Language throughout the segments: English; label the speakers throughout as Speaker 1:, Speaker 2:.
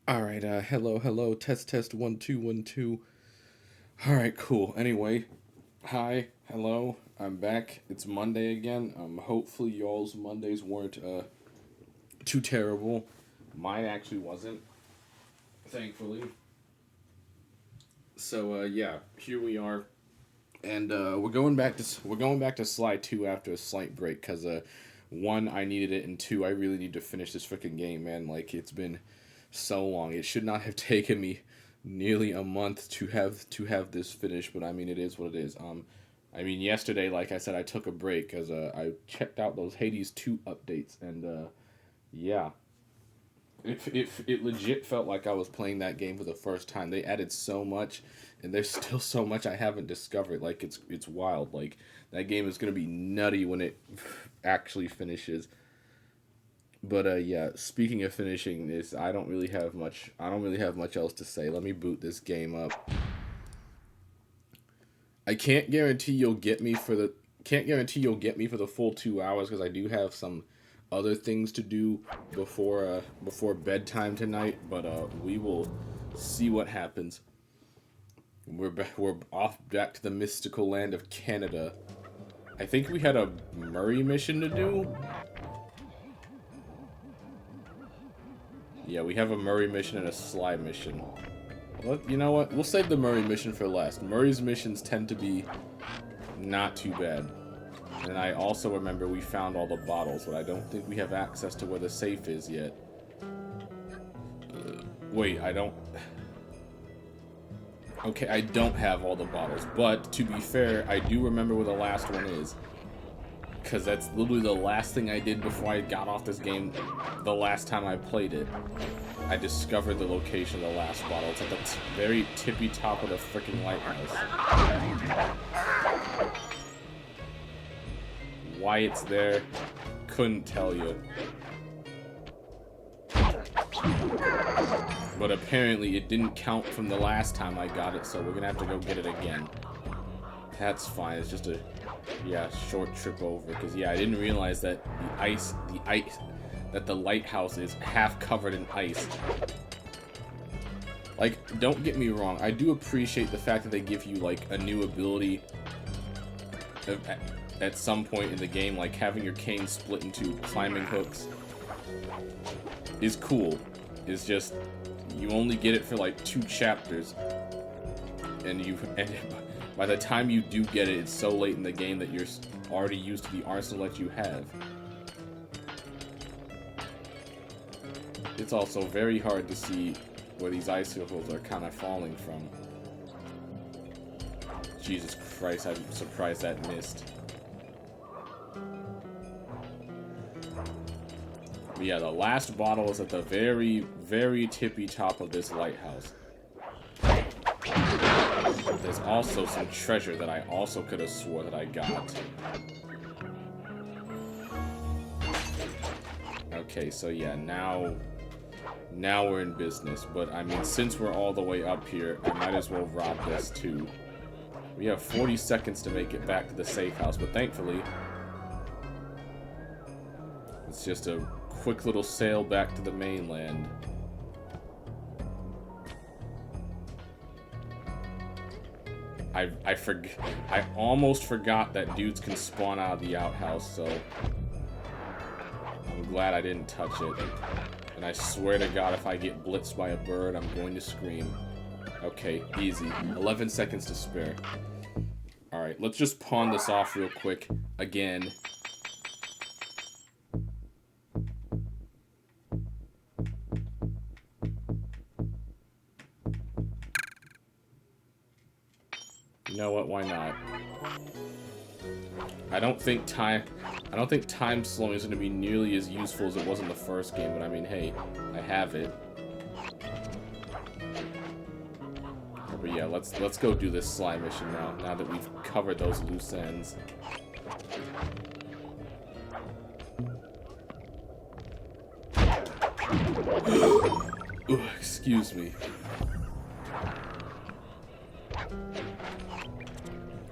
Speaker 1: All right, hello, test, 1 2 1 2. All right, cool. Anyway, hi, hello, I'm back. It's Monday again. Hopefully y'all's Mondays weren't too terrible. Mine actually wasn't, thankfully. So yeah, here we are, and we're going back to slide two after a slight break because one, I needed it, and two, I really need to finish this freaking game, man. Like, it's been so long. It should not have taken me nearly a month to have this finished, but I mean, it is what it is. I mean, yesterday, like I said, I took a break because I checked out those Hades 2 updates, and yeah, it legit felt like I was playing that game for the first time. They added so much, and there's still so much I haven't discovered. Like, it's wild. Like, that game is gonna be nutty when it actually finishes. But yeah, speaking of finishing this, I don't really have much. I don't really have much else to say. Let me boot this game up. I can't guarantee you'll get me for the can't guarantee you'll get me for the full 2 hours because I do have some other things to do before bedtime tonight. But we will see what happens. We're off back to the mystical land of Canada. I think we had a Murray mission to do. Yeah, we have a Murray mission and a Sly mission. Well, you know what? We'll save the Murray mission for last. Murray's missions tend to be not too bad. And I also remember we found all the bottles, but I don't think we have access to where the safe is yet. Wait, I don't... Okay, I don't have all the bottles, but to be fair, I do remember where the last one is. Because that's literally the last thing I did before I got off this game the last time I played it. I discovered the location of the last bottle. It's at the very tippy top of the freaking lighthouse. Why it's there, couldn't tell you. But apparently it didn't count from the last time I got it, so we're gonna have to go get it again. That's fine, it's just a, yeah, short trip over. Because, yeah, I didn't realize that that the lighthouse is half covered in ice. Like, don't get me wrong, I do appreciate the fact that they give you, like, a new ability at some point in the game, like having your cane split into climbing hooks is cool. It's just, you only get it for, like, 2 chapters, and by the time you do get it, it's so late in the game that you're already used to the arsenal that you have. It's also very hard to see where these icicles are kind of falling from. Jesus Christ, I'm surprised that missed. But yeah, the last bottle is at the very, very tippy top of this lighthouse. There's also some treasure that I also could have swore that I got. Okay, so yeah, now we're in business. But I mean, since we're all the way up here, I might as well rob this too. We have 40 seconds to make it back to the safe house, but thankfully, it's just a quick little sail back to the mainland. I almost forgot that dudes can spawn out of the outhouse, so I'm glad I didn't touch it. And I swear to God, if I get blitzed by a bird, I'm going to scream. Okay, easy. 11 seconds to spare. Alright, let's just pawn this off real quick. Again. You know what, why not? I don't think time slowing is going to be nearly as useful as it was in the first game, but I mean, hey, I have it. But yeah, let's go do this slime mission now that we've covered those loose ends. Ooh, excuse me.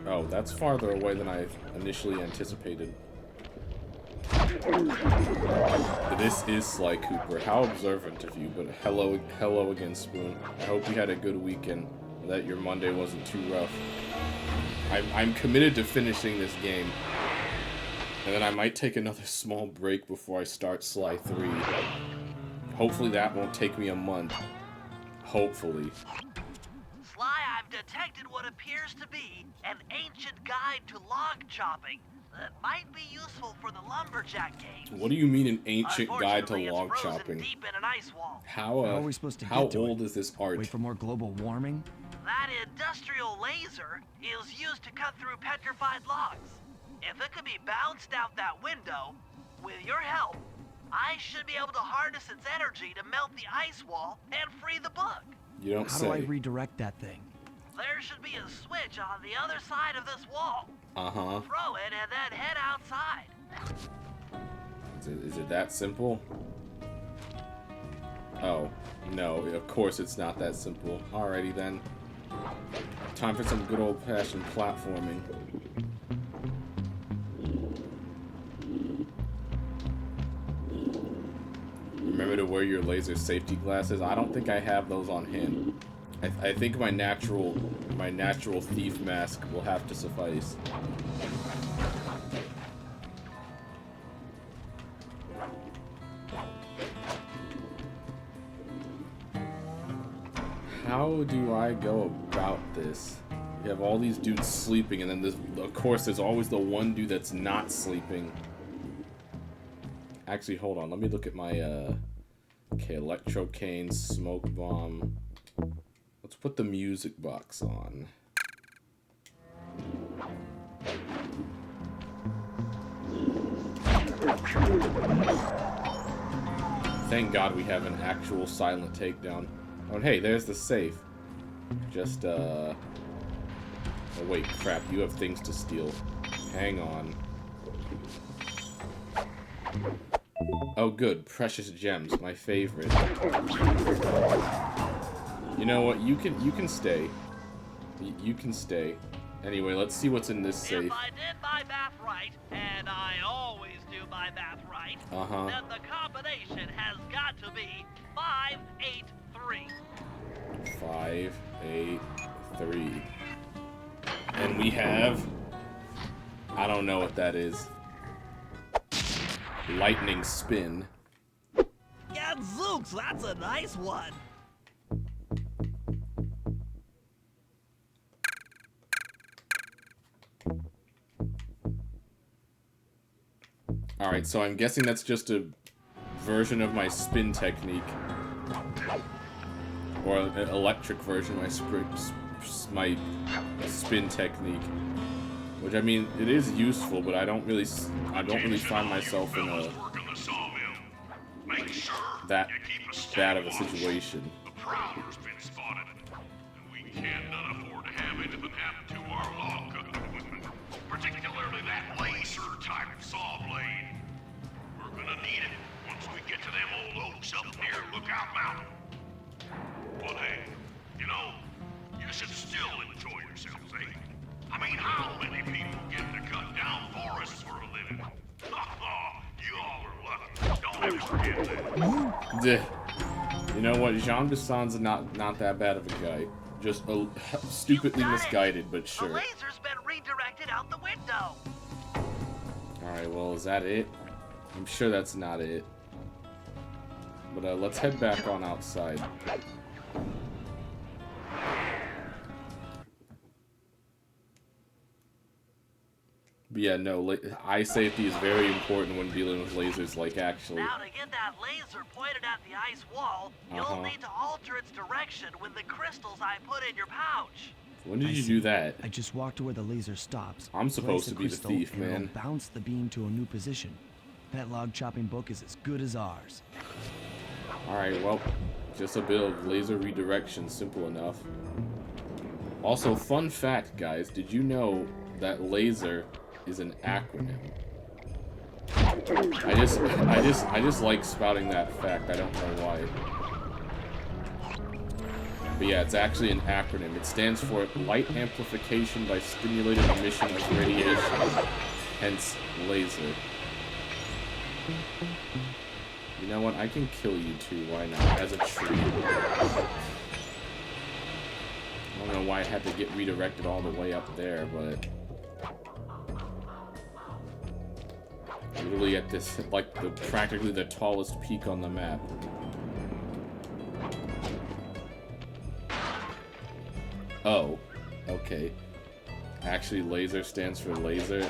Speaker 1: Oh, that's farther away than I initially anticipated. This is Sly Cooper. How observant of you, but hello again, Spoon. I hope you had a good weekend, that your Monday wasn't too rough. I'm committed to finishing this game, and then I might take another small break before I start Sly 3. Hopefully that won't take me a month. Hopefully.
Speaker 2: Sly, I've detected what appears to be an ancient guide to log chopping that might be useful for the lumberjack game.
Speaker 1: What do you mean an ancient guide to log chopping?
Speaker 2: Deep in an ice wall.
Speaker 1: How are we supposed to get to old is this art?
Speaker 3: Wait for more global warming?
Speaker 2: That industrial laser is used to cut through petrified logs. If it could be bounced out that window, with your help, I should be able to harness its energy to melt the ice wall and free the book.
Speaker 1: You don't say.
Speaker 3: How do I redirect that thing?
Speaker 2: There should be a switch on the other side of this wall.
Speaker 1: Uh-huh.
Speaker 2: Throw it and then head outside.
Speaker 1: Is it that simple? Oh, no, of course it's not that simple. Alrighty then. Time for some good old-fashioned platforming. Remember to wear your laser safety glasses. I don't think I have those on hand. I think my natural thief mask will have to suffice. How do I go about this? You have all these dudes sleeping, and then of course there's always the one dude that's not sleeping. Actually, hold on. Let me look at my okay, electro cane, smoke bomb. Let's put the music box on. Thank God we have an actual silent takedown. Oh, and hey, there's the safe. Just, oh, wait, crap, you have things to steal. Hang on. Oh, good. Precious gems, my favorite. You know what? You can stay. You can stay. Anyway, let's see what's in this safe.
Speaker 2: If I did my math right, and I always do my math right, then the combination has got to be 583.
Speaker 1: 583. And we have... I don't know what that is. Lightning spin.
Speaker 2: Yeah, Zooks, that's a nice one.
Speaker 1: Alright, so I'm guessing that's just a version of my spin technique. Or an electric version of my spin technique. Which, I mean, it is useful, but I don't really find myself in a that bad of a situation.
Speaker 4: The prowler's been spotted, and we cannot afford to have anything happen to our log cutting equipment, particularly that laser-type saw blade. We're gonna need it once we get to them old oaks up near Lookout Mountain. But hey, you know, you should still enjoy yourselves, eh? I mean, how many people get to cut down forests for a living? You all are lucky. Don't ever forget that.
Speaker 1: You know what? Jean Bison's not that bad of a guy. Just stupidly misguided, but sure.
Speaker 2: The laser's been redirected out the window.
Speaker 1: Alright, well, is that it? I'm sure that's not it. But let's head back on outside. But yeah, no, eye safety is very important when dealing with lasers, like, actually.
Speaker 2: Now, to get that laser pointed at the ice wall, you'll need to alter its direction with the crystals I put in your pouch.
Speaker 1: When did you do that?
Speaker 3: I just walk to where the laser stops.
Speaker 1: I'm supposed to be the thief, man.
Speaker 3: And bounce the beam to a new position. That log chopping book is as good as ours.
Speaker 1: Alright, well, just a bit of laser redirection, simple enough. Also, fun fact, guys, did you know that laser is an acronym? I just like spouting that fact. I don't know why. But yeah, it's actually an acronym. It stands for Light Amplification by Stimulated Emission of Radiation, hence laser. You know what? I can kill you too. Why not? As a treat. I don't know why I had to get redirected all the way up there, but literally at this, like, practically the tallest peak on the map. Oh, okay. Actually, laser stands for laser.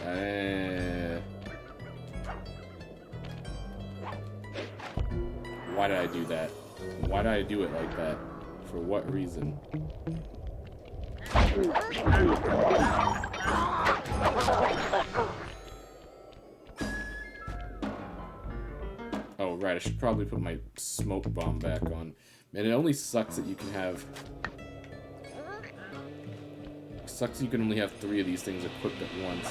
Speaker 1: Why did I do that? Why did I do it like that? For what reason? Oh, right. I should probably put my smoke bomb back on. Man, it only sucks that you can have... Sucks you can only have 3 of these things equipped at once.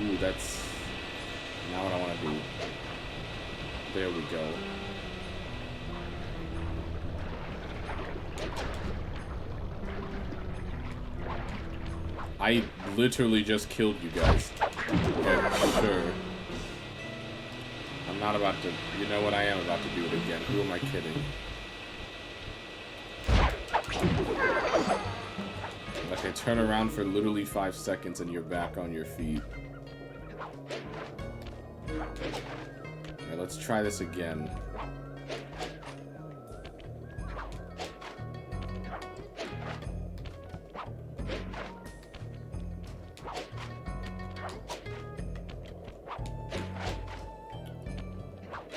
Speaker 1: Ooh, that's not what I want to do. There we go. I literally just killed you guys. Yeah, sure. I'm not about to... You know what? I am about to do it again. Who am I kidding? Like, I turn around for literally 5 seconds and you're back on your feet. Alright, let's try this again.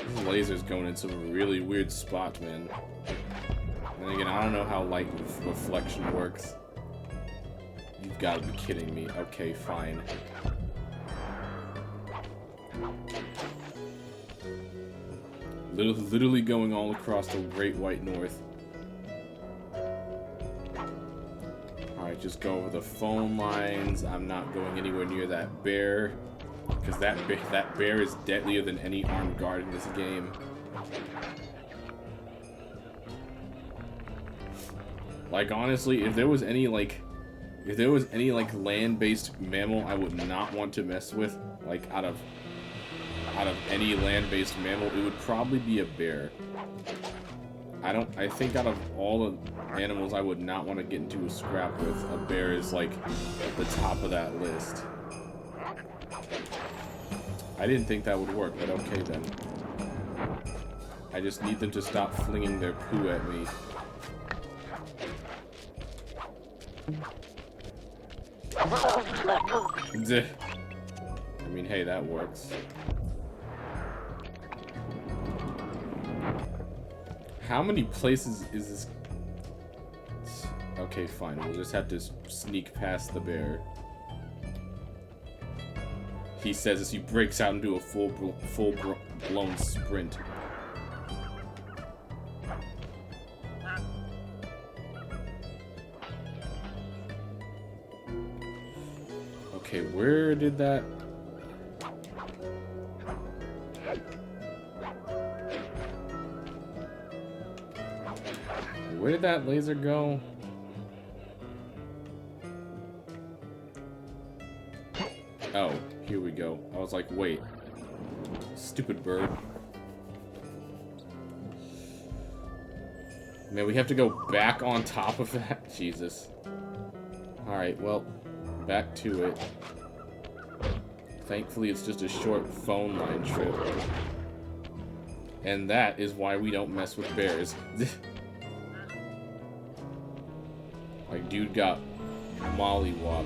Speaker 1: This laser's going in some really weird spot, man. And again, I don't know how light reflection works. You've got to be kidding me. Okay, fine. Literally going all across the Great White North. Alright, just go over the phone lines. I'm not going anywhere near that bear. Because that bear is deadlier than any armed guard in this game. Like, honestly, if there was any land-based mammal I would not want to mess with, like out of any land-based mammal, it would probably be a bear. I think out of all the animals I would not want to get into a scrap with, a bear is like at the top of that list. I didn't think that would work, but okay then. I just need them to stop flinging their poo at me. I mean, hey, that works. How many places is this? Okay, fine. We'll just have to sneak past the bear. He says as he breaks out into a full-blown sprint. Okay, where did that... Where did that laser go? Oh, here we go. I was like, wait. Stupid bird. Man, we have to go back on top of that? Jesus. Alright, well... Back to it. Thankfully, it's just a short phone line trip. And that is why we don't mess with bears. Like, dude got mollywopped.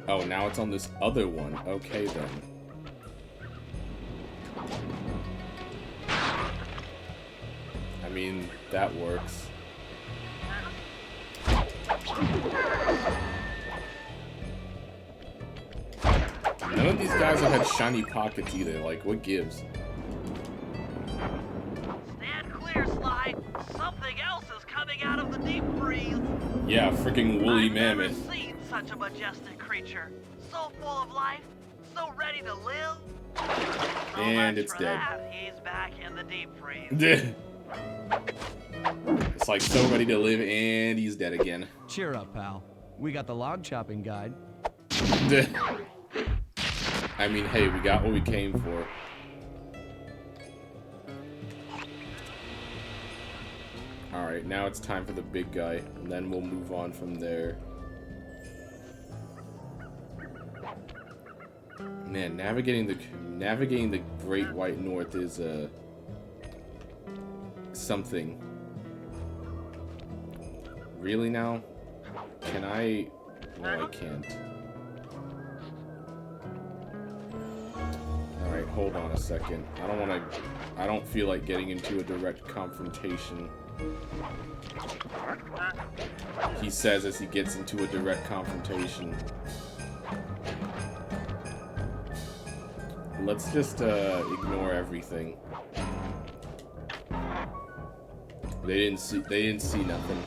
Speaker 1: Oh, now it's on this other one. Okay, then. I mean, that works. None of these guys have had shiny pockets either. Like, what gives?
Speaker 2: Stand clear, Sly. Something else is coming out of the deep freeze.
Speaker 1: Yeah, freaking woolly mammoth.
Speaker 2: I've never seen such a majestic creature. So full of life, so ready to live. So
Speaker 1: And
Speaker 2: much
Speaker 1: it's
Speaker 2: for
Speaker 1: dead.
Speaker 2: that. He's back in the deep freeze.
Speaker 1: It's like so ready to live, and he's dead again.
Speaker 3: Cheer up, pal. We got the log chopping guide.
Speaker 1: I mean, hey, we got what we came for. Alright, now it's time for the big guy, and then we'll move on from there. Man, navigating the Great White North is something. Really now? Can I? No, I can't. Alright, hold on a second. I don't feel like getting into a direct confrontation. He says as he gets into a direct confrontation. Let's just ignore everything. They didn't see nothing.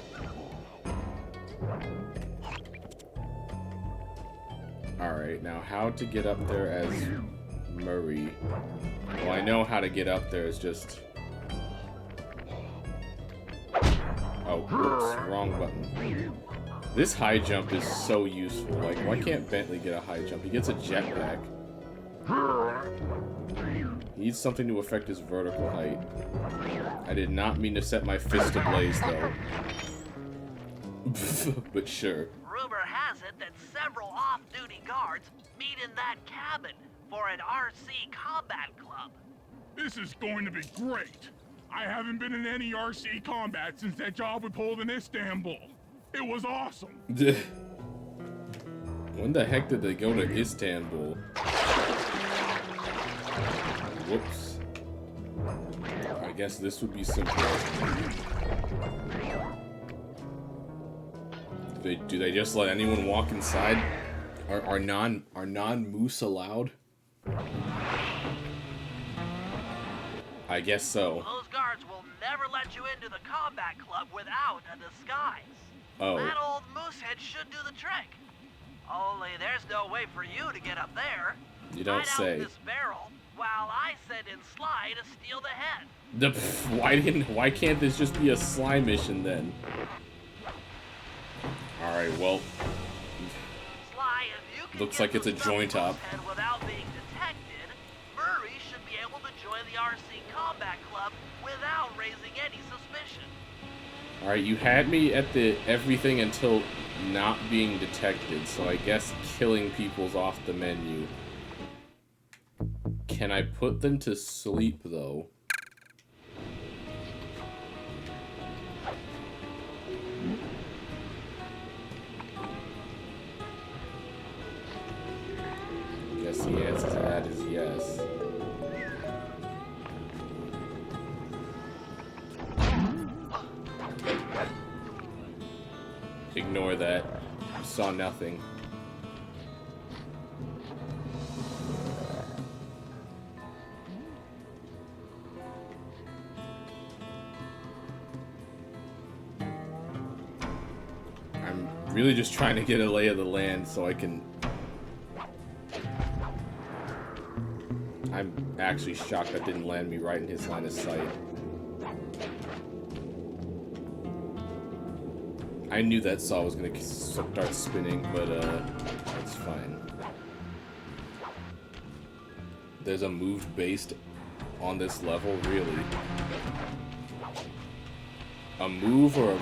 Speaker 1: Alright, now how to get up there as Murray. Well, I know how to get up there, it's just... Oh, whoops, wrong button. This high jump is so useful. Like, why can't Bentley get a high jump? He gets a jetpack. He needs something to affect his vertical height. I did not mean to set my fist ablaze, though. But sure.
Speaker 2: Rumor has it that several off-duty guards meet in that cabin for an RC combat club.
Speaker 5: This is going to be great. I haven't been in any RC combat since that job we pulled in Istanbul. It was awesome.
Speaker 1: When the heck did they go to Istanbul? Whoops. I guess this would be simpler. Do they just let anyone walk inside? Are non-moose allowed? I guess so.
Speaker 2: Those guards will never let you into the combat club without a disguise.
Speaker 1: Oh.
Speaker 2: That old moosehead should do the trick. Only there's no way for you to get up there.
Speaker 1: You don't
Speaker 2: Hide
Speaker 1: say.
Speaker 2: out this barrel while I send in Sly to steal the head.
Speaker 1: Why can't this just be a Sly mission then? Alright, well.
Speaker 2: Sly, if you can
Speaker 1: Looks
Speaker 2: get
Speaker 1: like it's a
Speaker 2: the stuff
Speaker 1: joint up.
Speaker 2: Moosehead without being detected, Murray should be able to join the RC combat club without raising any suspicion.
Speaker 1: Alright, you had me at the everything until not being detected, so I guess killing people's off the menu. Can I put them to sleep, though? I guess the answer to that is yes. Ignore that. Saw nothing. I'm really just trying to get a lay of the land so I can... I'm actually shocked that didn't land me right in his line of sight. I knew that saw was gonna start spinning, but it's fine. There's a move based on this level, really. A move or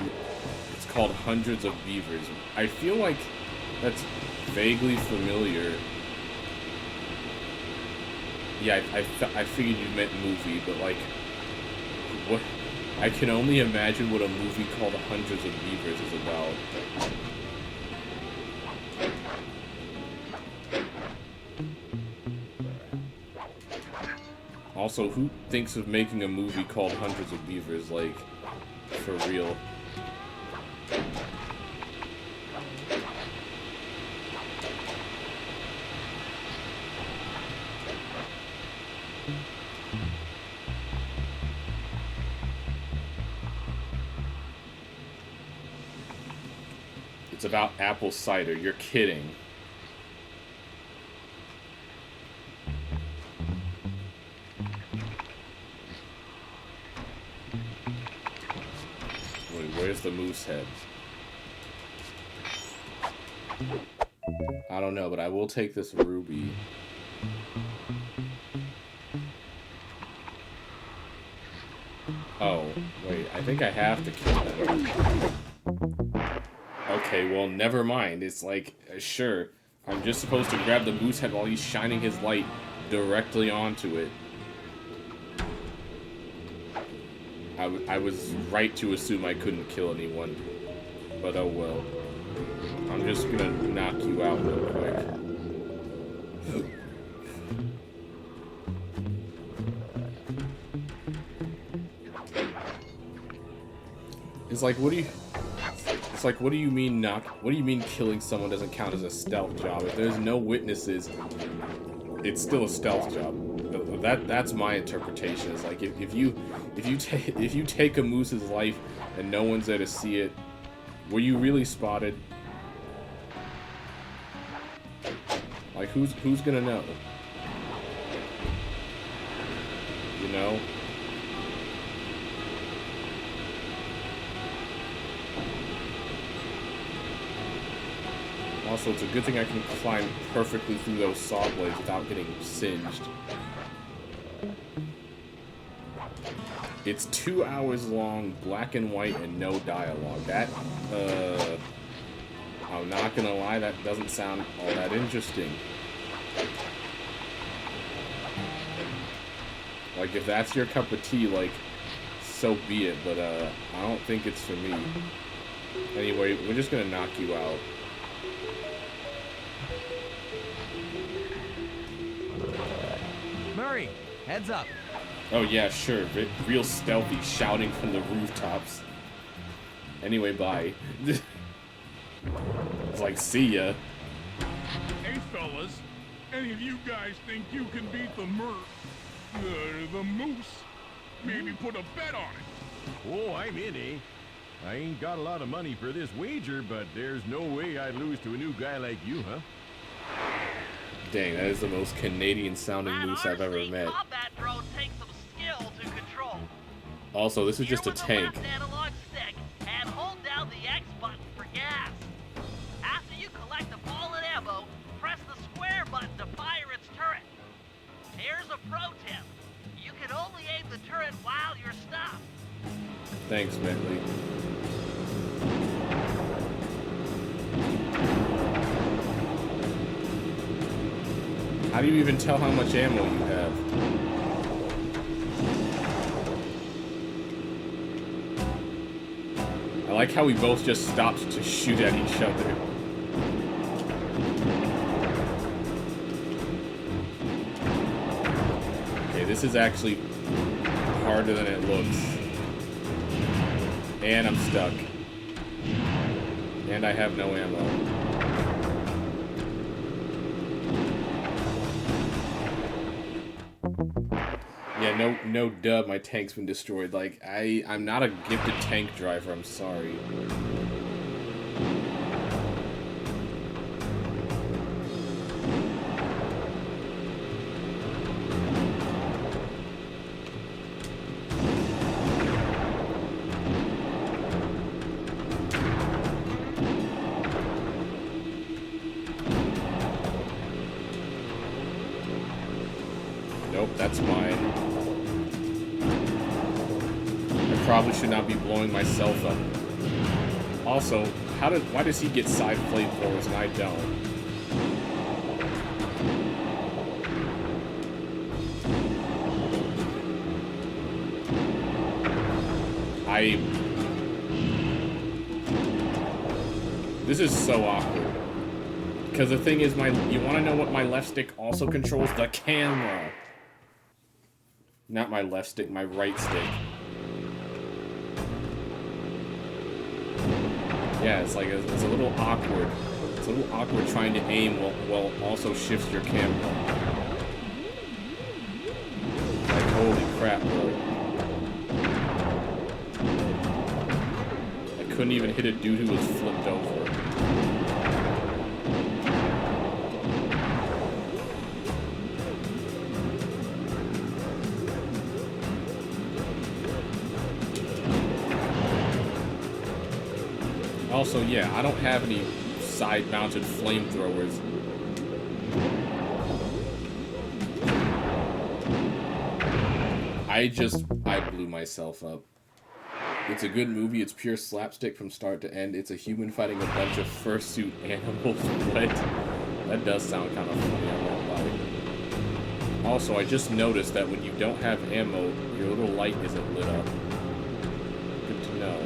Speaker 1: it's called Hundreds of Beavers. I feel like that's vaguely familiar. Yeah, I figured you meant movie, but like, what? I can only imagine what a movie called Hundreds of Beavers is about. Also, who thinks of making a movie called Hundreds of Beavers, like, for real? It's about apple cider. You're kidding. with the moose heads. I don't know, but I will take this ruby. Oh, wait, I think I have to kill them. Okay, well, never mind. It's like, sure, I'm just supposed to grab the moose head while he's shining his light directly onto it. I was right to assume I couldn't kill anyone, but oh well. I'm just gonna knock you out real quick. It's like, what do you mean what do you mean killing someone doesn't count as a stealth job? If there's no witnesses, it's still a stealth job. That's my interpretation. Is like if you take a moose's life and no one's there to see it, were you really spotted? Like who's gonna know? You know? Also, it's a good thing I can climb perfectly through those saw blades without getting singed. It's 2 hours long, black and white, and no dialogue. That, I'm not gonna lie, that doesn't sound all that interesting. Like, if that's your cup of tea, like, so be it, but, I don't think it's for me. Anyway, we're just gonna knock you out.
Speaker 3: Murray, heads up.
Speaker 1: Oh yeah, sure. Real stealthy, shouting from the rooftops. Anyway, bye. It's like, see ya.
Speaker 5: Hey, fellas. Any of you guys think you can beat the moose? Maybe put a bet on it.
Speaker 6: Oh, I'm in, eh? I ain't got a lot of money for this wager, but there's no way I'd lose to a new guy like you, huh?
Speaker 1: Dang, that is the most Canadian-sounding moose I've ever met.
Speaker 2: Combat drone takes some skill to control.
Speaker 1: Also, this is just a tank.
Speaker 2: Left analog stick and hold down the X button for gas. After you collect the fallen ammo, press the square button to fire its turret. Here's a pro tip: you can only aim the turret while you're stopped.
Speaker 1: Thanks, Bentley. How do you even tell how much ammo you have? I like how we both just stopped to shoot at each other. Okay, this is actually harder than it looks. And I'm stuck. And I have no ammo. Yeah, no dub, my tank's been destroyed. Like, I'm not a gifted tank driver, I'm sorry. Nope, that's mine. I probably should not be blowing myself up. Also, why does he get side flamethrowers and I don't? This is so awkward. Because the thing is, you want to know what my left stick also controls? The camera. Not my left stick, my right stick. Yeah, it's like, it's a little awkward. It's a little awkward trying to aim while also shifts your camera. Like, holy crap, bro. I couldn't even hit a dude who was flipped over. Also, yeah, I don't have any side-mounted flamethrowers. I blew myself up. It's a good movie. It's pure slapstick from start to end. It's a human fighting a bunch of fursuit animals. What? That does sound kind of funny, I won't lie. Also, I just noticed that when you don't have ammo, your little light isn't lit up. Good to know.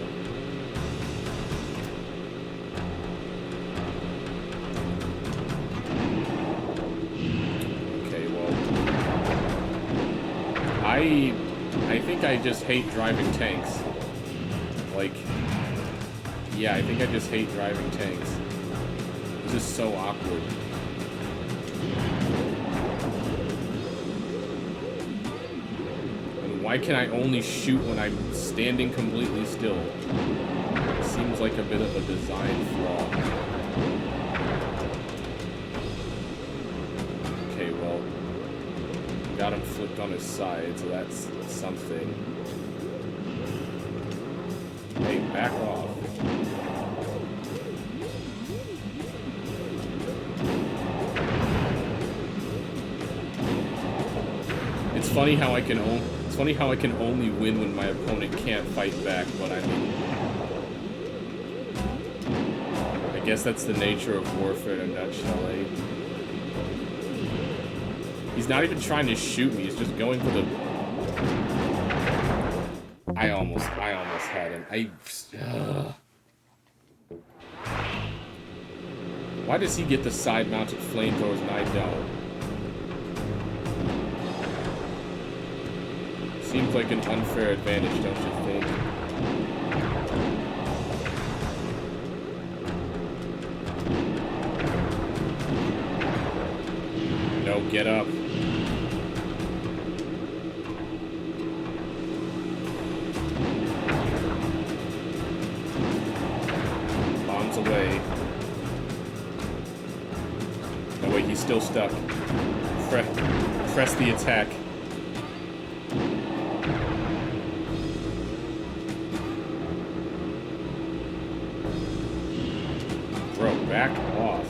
Speaker 1: Okay, well... I think I just hate driving tanks. Like, yeah, I think I just hate driving tanks. It's just so awkward. And why can I only shoot when I'm standing completely still? It seems like a bit of a design flaw. Okay, well, got him flipped on his side, so that's something. Hey, back off. It's funny how I can only win when my opponent can't fight back, but I mean, I guess that's the nature of warfare in a nutshell, eh? He's not even trying to shoot me, he's just going for the... I almost had him. Why does he get the side-mounted flamethrowers and I don't? Seems like an unfair advantage, don't you think? No, get up. Away. No, wait, he's still stuck. Press the attack. Bro, back off.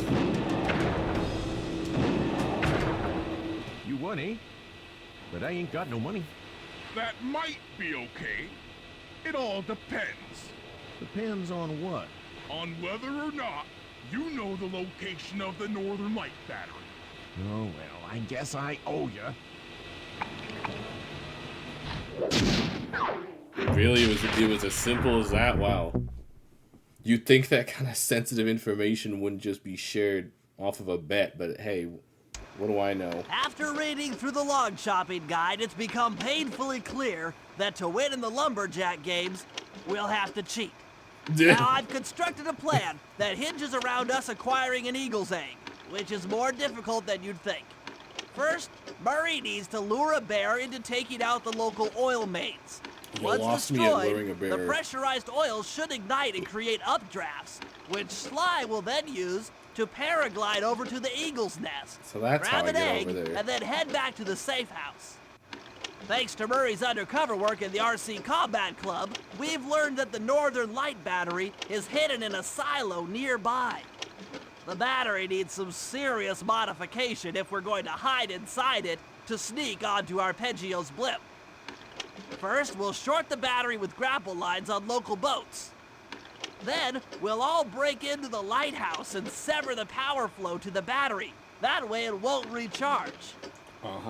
Speaker 6: You won, eh? But I ain't got no money.
Speaker 5: That might be okay. It all depends.
Speaker 6: Depends on what?
Speaker 5: On whether or not you know the location of the Northern Light Battery.
Speaker 6: Oh, well, I guess I owe ya.
Speaker 1: Really? It was as simple as that? Wow. You'd think that kind of sensitive information wouldn't just be shared off of a bet, but hey, what do I know?
Speaker 2: After reading through the log chopping guide, it's become painfully clear that to win in the lumberjack games, we'll have to cheat. Now, I've constructed a plan that hinges around us acquiring an eagle's egg, which is more difficult than you'd think. First, Murray needs to lure a bear into taking out the local oil mains. Once destroyed, the pressurized oil should ignite and create updrafts, which Sly will then use to paraglide over to the eagle's nest.
Speaker 1: So that's
Speaker 2: grab
Speaker 1: how I
Speaker 2: an
Speaker 1: get
Speaker 2: egg,
Speaker 1: over there.
Speaker 2: and then head back to the safe house. Thanks to Murray's undercover work in the RC Combat Club, we've learned that the Northern Light Battery is hidden in a silo nearby. The battery needs some serious modification if we're going to hide inside it to sneak onto Arpeggio's blimp. First, we'll short the battery with grapple lines on local boats. Then, we'll all break into the lighthouse and sever the power flow to the battery. That way it won't recharge.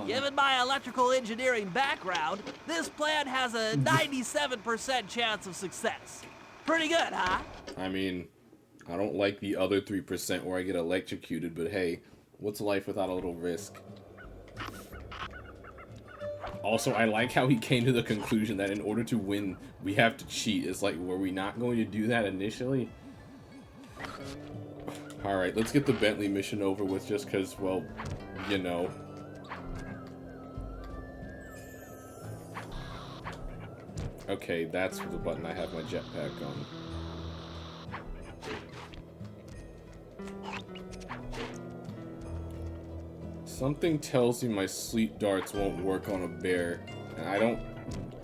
Speaker 2: Given my electrical engineering background, this plan has a 97% chance of success. Pretty good, huh?
Speaker 1: I mean, I don't like the other 3% where I get electrocuted, but hey, what's life without a little risk? Also, I like how he came to the conclusion that in order to win, we have to cheat. It's like, were we not going to do that initially? Alright, let's get the Bentley mission over with just because, well, you know. Okay, that's the button I have my jetpack on. Something tells me my sleep darts won't work on a bear, and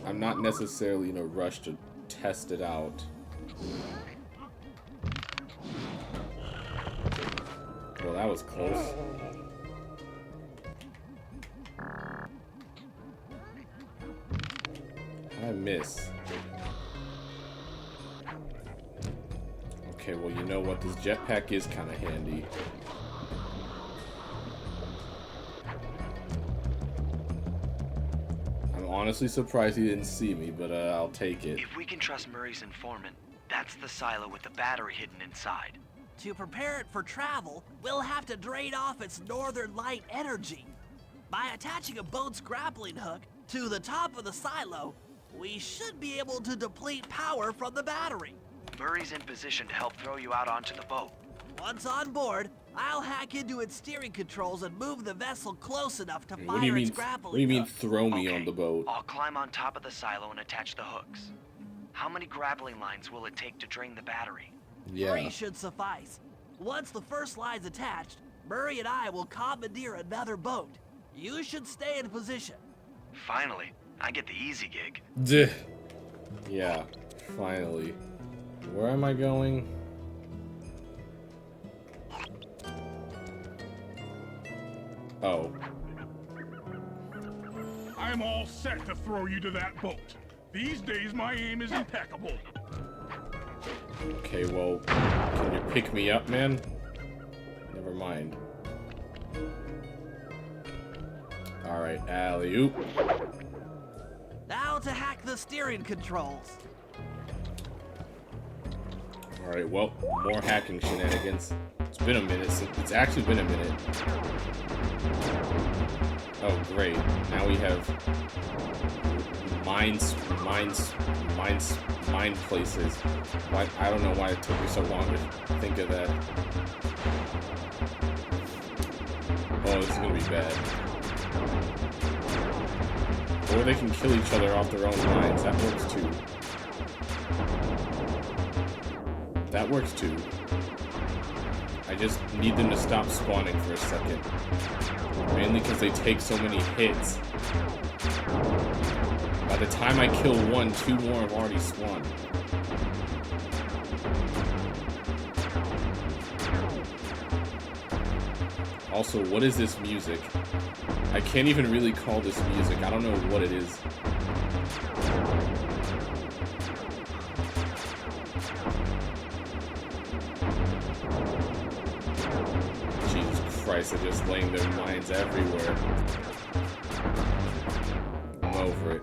Speaker 1: I'm not necessarily in a rush to test it out. well, that was close. I miss. Okay, well, you know what? This jetpack is kind of handy. I'm honestly surprised he didn't see me, but I'll take it.
Speaker 7: If we can trust Murray's informant, that's the silo with the battery hidden inside.
Speaker 2: To prepare it for travel, we'll have to drain off its northern light energy. By attaching a boat's grappling hook to the top of the silo, we should be able to deplete power from the battery.
Speaker 7: Murray's in position to help throw you out onto the boat.
Speaker 2: Once on board, I'll hack into its steering controls and move the vessel close enough to
Speaker 1: What do you
Speaker 2: fire its
Speaker 1: mean?
Speaker 2: grappling
Speaker 1: What do you mean?
Speaker 2: hook.
Speaker 1: Throw me
Speaker 7: Okay,
Speaker 1: on the boat?
Speaker 7: I'll climb on top of the silo and attach the hooks. How many grappling lines will it take to drain the battery?
Speaker 1: Yeah.
Speaker 2: 3 should suffice. Once the first line's attached, Murray and I will commandeer another boat. You should stay in position.
Speaker 7: Finally, I get the easy gig.
Speaker 1: Duh. Yeah. Finally. Where am I going? Oh.
Speaker 5: I'm all set to throw you to that boat. These days, my aim is impeccable.
Speaker 1: Okay, well, can you pick me up, man? Never mind. Alright, alley-oop.
Speaker 2: Now to hack the steering controls.
Speaker 1: Alright, well, more hacking shenanigans. It's been a minute since... It's actually been a minute. Oh, great. Now we have... Mine places. Why, I don't know why it took me so long to think of that. Oh, this is gonna be bad. Or they can kill each other off their own mines. That works too. That works too. I just need them to stop spawning for a second. Mainly because they take so many hits. By the time I kill one, 2 more have already spawned. Also, what is this music? I can't even really call this music. I don't know what it is. Jesus Christ, they're just laying their mines everywhere. I'm over it.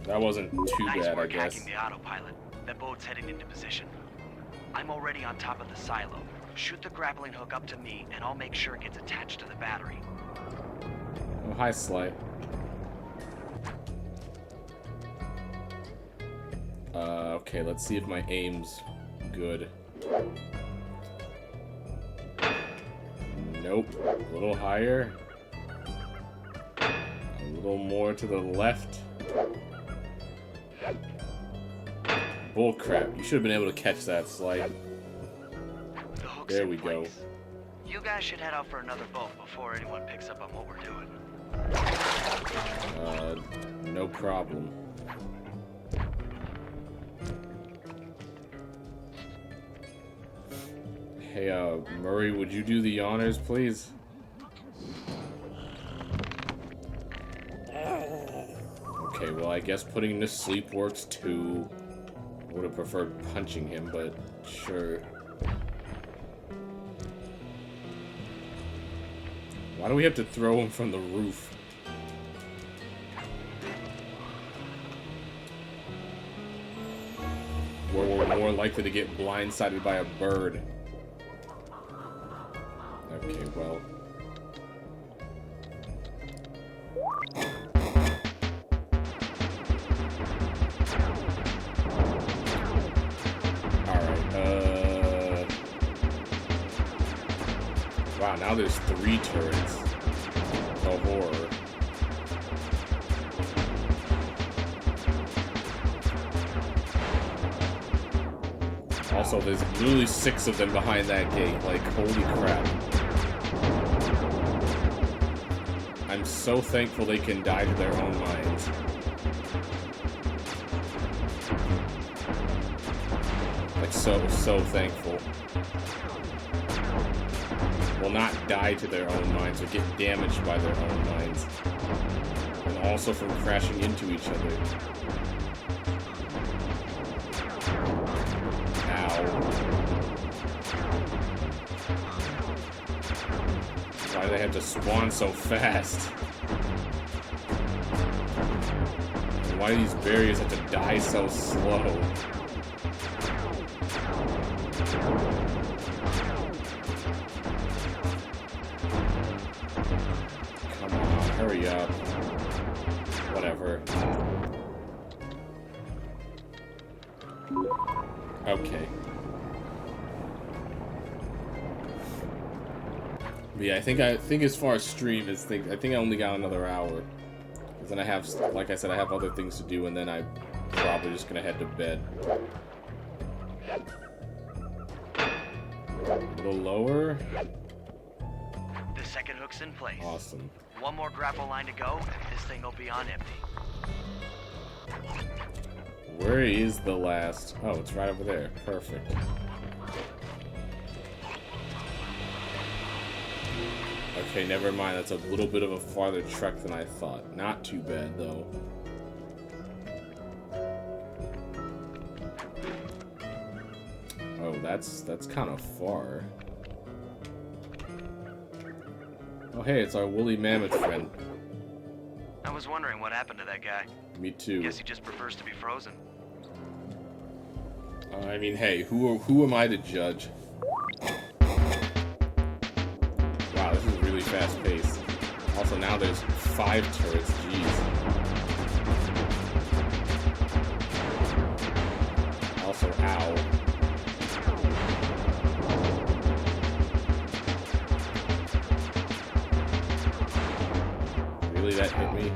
Speaker 1: That wasn't too
Speaker 7: Nice
Speaker 1: bad, I
Speaker 7: work
Speaker 1: guess.
Speaker 7: hacking the autopilot. The boat's heading into position. I'm already on top of the silo. Shoot the grappling hook up to me, and I'll make sure it gets attached to the battery.
Speaker 1: Oh, hi, Sly. Okay, let's see if my aim's good. Nope. A little higher. A little more to the left. Bullcrap. You should have been able to catch that, Sly.
Speaker 7: The hook's
Speaker 1: There
Speaker 7: in
Speaker 1: we go.
Speaker 7: place. You guys should head out for another boat before anyone picks up on what we're doing.
Speaker 1: No problem. Hey, Murray, would you do the honors, please? Okay, well, I guess putting him to sleep works too. I would have preferred punching him, but sure. Why do we have to throw him from the roof? Where we're more likely to get blindsided by a bird. Okay, well. Alright, wow, now there's 3 turrets. Oh, horror. Also, there's literally 6 of them behind that gate. Like, holy crap. I'm so thankful they can die to their own minds. Like, so thankful. Will not die to their own mines or get damaged by their own mines. And also from crashing into each other. Ow. Why do they have to spawn so fast? And why do these barriers have to die so slow? Come on, hurry up. Whatever. Okay. But yeah, I think as far as stream is, I think I only got another hour. Because then I have, like I said, I have other things to do, and then I'm probably just gonna head to bed. A little lower.
Speaker 7: The second hook's in place.
Speaker 1: Awesome.
Speaker 7: One more grapple line to go, and this thing will be on empty.
Speaker 1: Where is the last? Oh, it's right over there. Perfect. Okay, never mind. That's a little bit of a farther trek than I thought. Not too bad, though. Oh, that's kind of far. Oh, hey, it's our woolly mammoth friend.
Speaker 7: I was wondering what happened to that guy.
Speaker 1: Me too.
Speaker 7: Guess he just prefers to be frozen.
Speaker 1: I mean, hey, who am I to judge? Wow, this is really fast paced. Also, now there's 5 turrets. Jeez. Also, ow. Really, that hit me?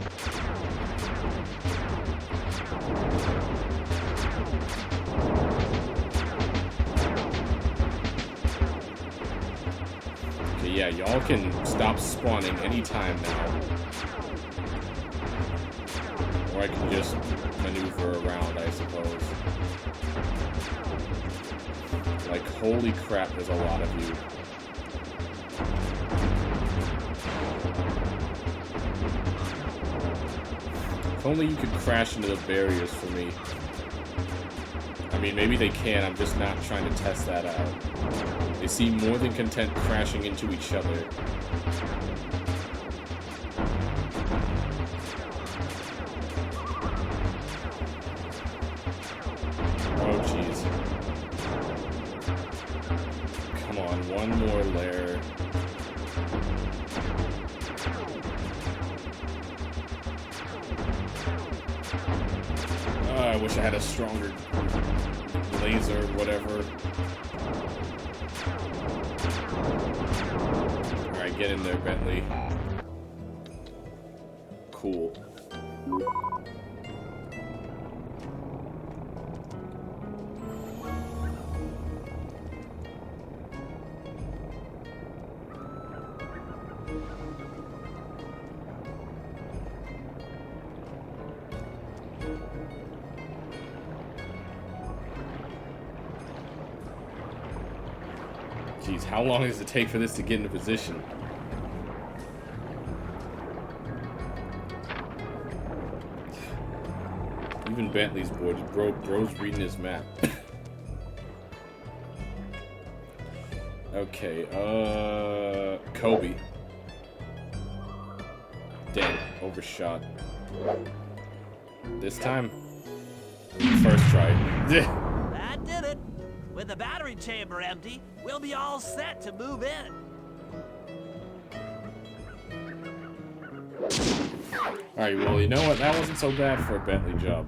Speaker 1: Okay, yeah, y'all can stop spawning anytime now. Or I can just maneuver around, I suppose. Like, holy crap, there's a lot of you. If only you could crash into the barriers for me. I mean, maybe they can, I'm just not trying to test that out. They seem more than content crashing into each other. Oh, jeez. Come on, one more layer. I wish I had a stronger laser, whatever. Alright, get in there, Bentley. Cool. Jeez, how long does it take for this to get into position? Even Bentley's bored. Bro's reading his map. Okay, Kobe. Dang, overshot. This time, first try.
Speaker 2: That did it. With the battery chamber empty, we'll be all set to move in.
Speaker 1: Alright, well, you know what? That wasn't so bad for a Bentley job.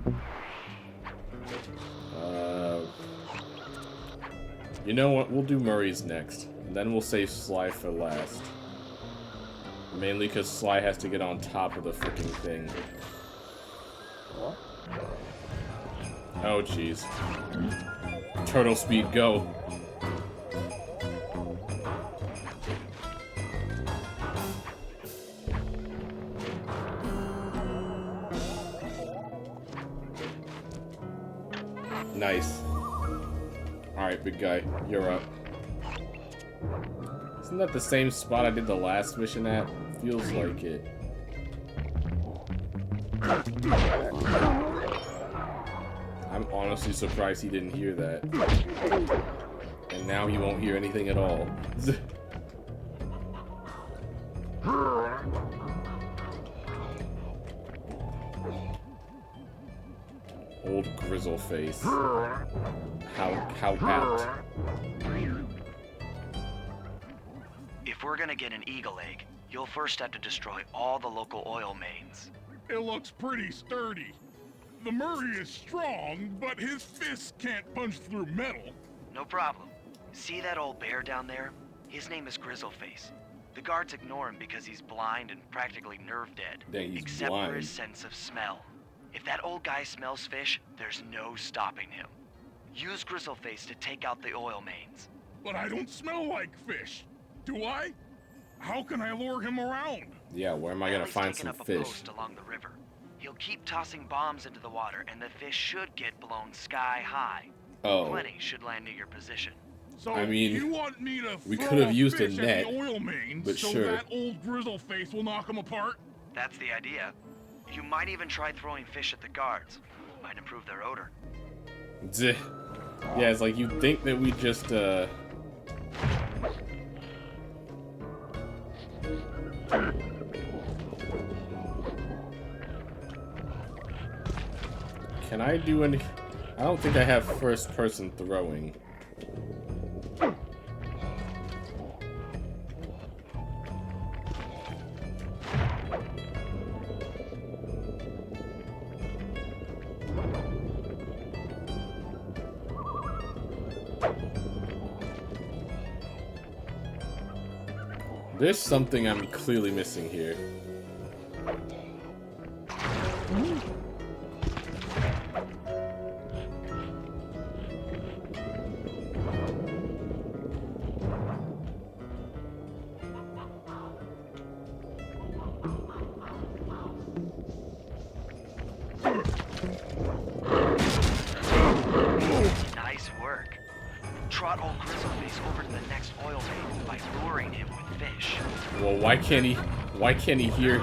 Speaker 1: You know what? We'll do Murray's next. And then we'll save Sly for last. Mainly because Sly has to get on top of the freaking thing. Oh, jeez. Turtle speed, go. Nice. Alright, big guy, you're up. Isn't that the same spot I did the last mission at? Feels like it. I'm honestly surprised he didn't hear that. And now he won't hear anything at all. Old grizzle face. How apt.
Speaker 7: If we're gonna get an eagle egg, you'll first have to destroy all the local oil mains.
Speaker 5: It looks pretty sturdy. The Murray is strong, but his fists can't punch through metal.
Speaker 7: No problem. See that old bear down there? His name is Grizzleface. The guards ignore him because he's blind and practically nerve dead.
Speaker 1: Dang, he's
Speaker 7: except
Speaker 1: blind.
Speaker 7: for his sense of smell. If that old guy smells fish, there's no stopping him. Use Grizzleface to take out the oil mains.
Speaker 5: But I don't smell like fish. Do I? How can I lure him around?
Speaker 1: Yeah, where am I gonna
Speaker 7: Ellie's
Speaker 1: find
Speaker 7: taken
Speaker 1: some
Speaker 7: up a
Speaker 1: fish?
Speaker 7: post along the river. He'll keep tossing bombs into the water, and the fish should get blown sky high.
Speaker 1: Oh.
Speaker 7: Plenty should land near your position.
Speaker 5: So
Speaker 1: I mean,
Speaker 5: you want me to
Speaker 1: we
Speaker 5: throw
Speaker 1: could have
Speaker 5: a
Speaker 1: used a
Speaker 5: fish
Speaker 1: net,
Speaker 5: at the oil mains
Speaker 1: but
Speaker 5: so
Speaker 1: sure.
Speaker 5: that old grizzle face will knock him apart?
Speaker 7: That's the idea. You might even try throwing fish at the guards. Might improve their odor.
Speaker 1: Zeh. Yeah, it's like you'd think that we just Can I do any... I don't think I have first person throwing. There's something I'm clearly missing here.
Speaker 7: Nice work. Trot old Grizzleface over to the next oil main by luring him with fish.
Speaker 1: Well, why can't he hear?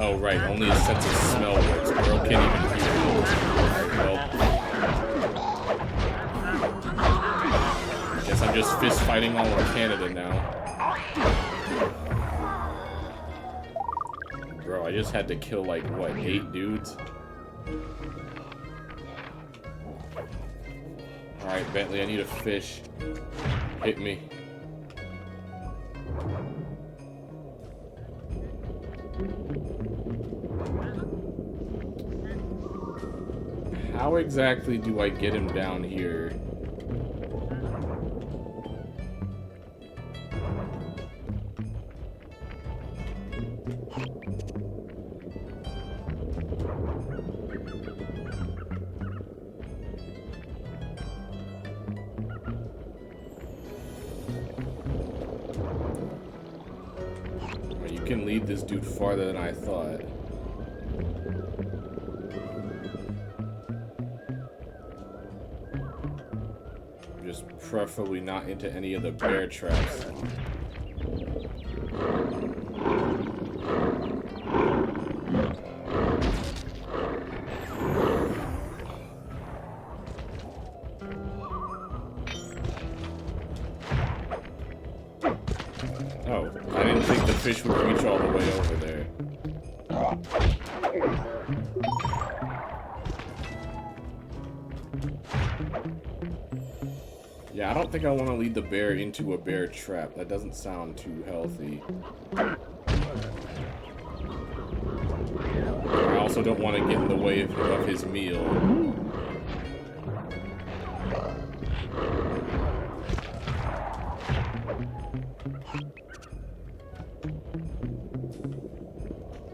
Speaker 1: Oh, right, only his sense of smell works. Earl can't even hear. Alright, well. Guess I'm just fist fighting all of Canada now. Bro, I just had to kill like, what, 8 dudes? Alright, Bentley, I need a fish. Hit me. How exactly do I get him down here? You can lead this dude farther than I thought. Just preferably not into any of the bear traps. Oh, I didn't think the fish would reach all the way over there. Yeah, I don't think I want to lead the bear into a bear trap. That doesn't sound too healthy. I also don't want to get in the way of his meal.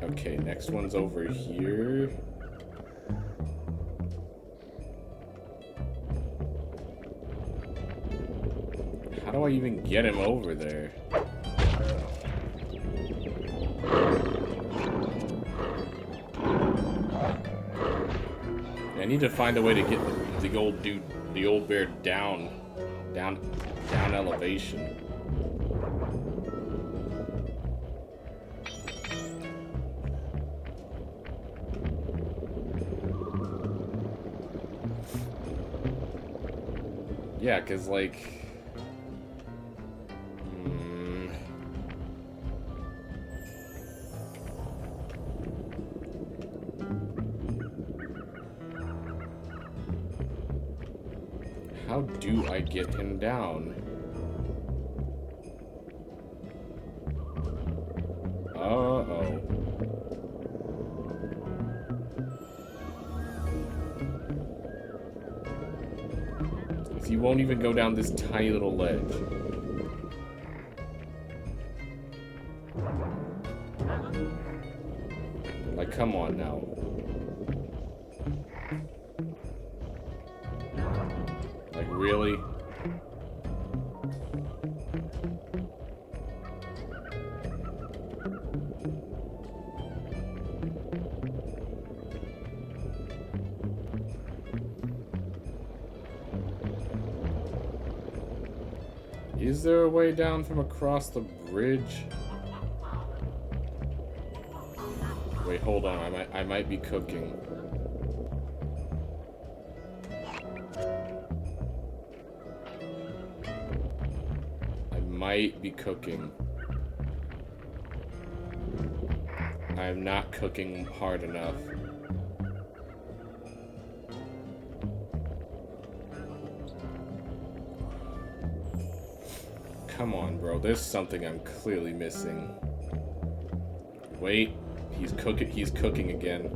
Speaker 1: Okay, next one's over here. How do I even get him over there? I need to find a way to get the old dude the old bear down elevation. Yeah, 'cause like how do I get him down? Uh-oh. He won't even go down this tiny little ledge. Like, come on now. Like, really? Is there a way down from across the bridge? Wait, hold on. I might be cooking. I might be cooking. I'm not cooking hard enough. Come on, bro. There's something I'm clearly missing. Wait, he's cooking again.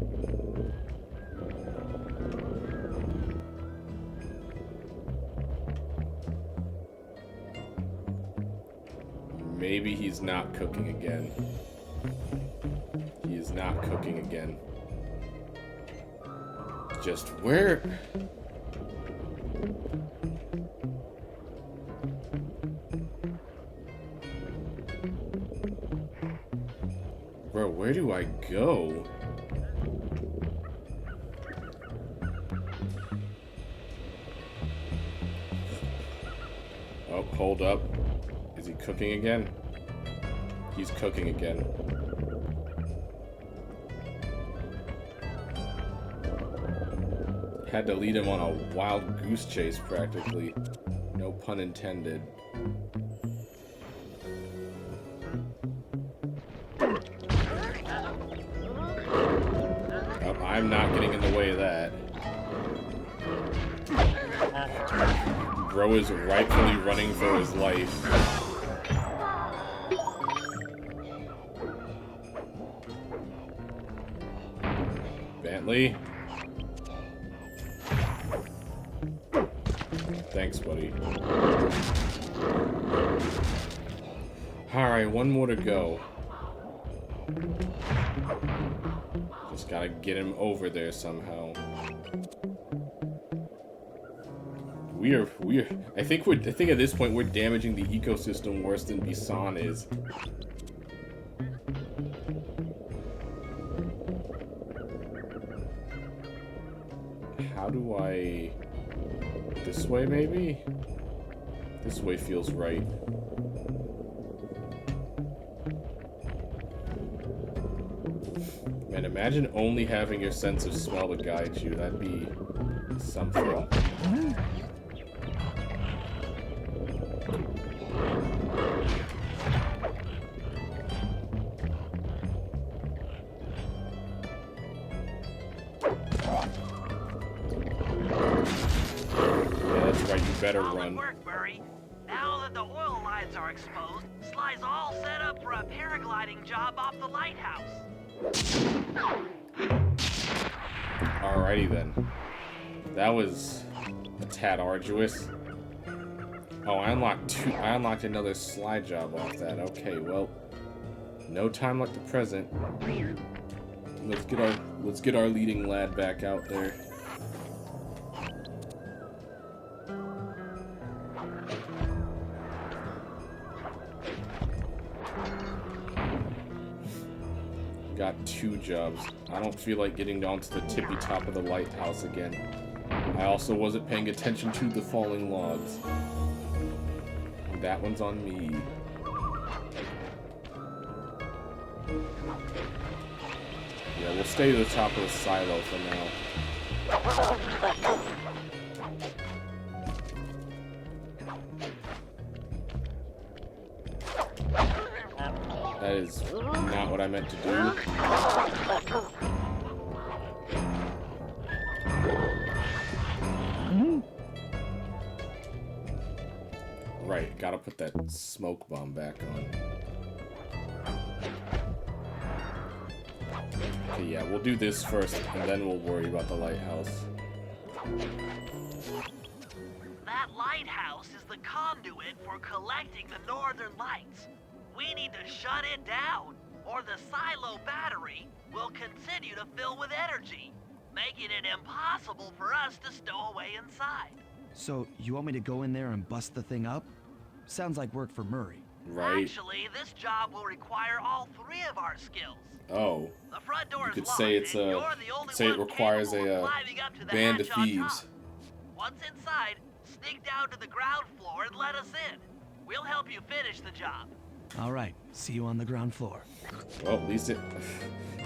Speaker 1: Maybe he's not cooking again. He is not cooking again. Just where? Bro, where do I go? Oh, hold up. Is he cooking again? He's cooking again. Had to lead him on a wild goose chase, practically. No pun intended. I'm not getting in the way of that. Bro is rightfully running for his life. Bentley? Thanks, buddy. Alright, one more to go. Just gotta get him over there somehow. I think at this point we're damaging the ecosystem worse than Bisan is. How do I... This way, maybe? This way feels right. Man, imagine only having your sense of smell to guide you. That'd be something. Better run.
Speaker 2: Work, Murray. Now that the oil lines are exposed, Sly's all set up for a paragliding job off the lighthouse.
Speaker 1: Alrighty then. That was a tad arduous. Oh, I unlocked another Sly job off that. Okay, well, no time like the present. Let's get our leading lad back out there. Got 2 jobs. I don't feel like getting down to the tippy top of the lighthouse again. I also wasn't paying attention to the falling logs. That one's on me. Yeah, we'll stay to the top of the silo for now. That is not what I meant to do. Right, gotta put that smoke bomb back on. Okay, yeah, we'll do this first, and then we'll worry about the lighthouse.
Speaker 2: That lighthouse is the conduit for collecting the northern lights. We need to shut it down, or the silo battery will continue to fill with energy, making it impossible for us to stow away inside.
Speaker 3: So, you want me to go in there and bust the thing up? Sounds like work for Murray.
Speaker 1: Right.
Speaker 2: Actually, this job will require all three of our skills.
Speaker 1: Oh.
Speaker 2: The front door
Speaker 1: You
Speaker 2: is
Speaker 1: could
Speaker 2: locked,
Speaker 1: say it's
Speaker 2: and
Speaker 1: a
Speaker 2: you're the only
Speaker 1: say it
Speaker 2: one
Speaker 1: requires
Speaker 2: capable of
Speaker 1: a
Speaker 2: climbing up to the
Speaker 1: Band of
Speaker 2: hatch on
Speaker 1: Thieves.
Speaker 2: top. Once inside, sneak down to the ground floor and let us in. We'll help you finish the job.
Speaker 3: All right, see you on the ground floor.
Speaker 1: Well, at least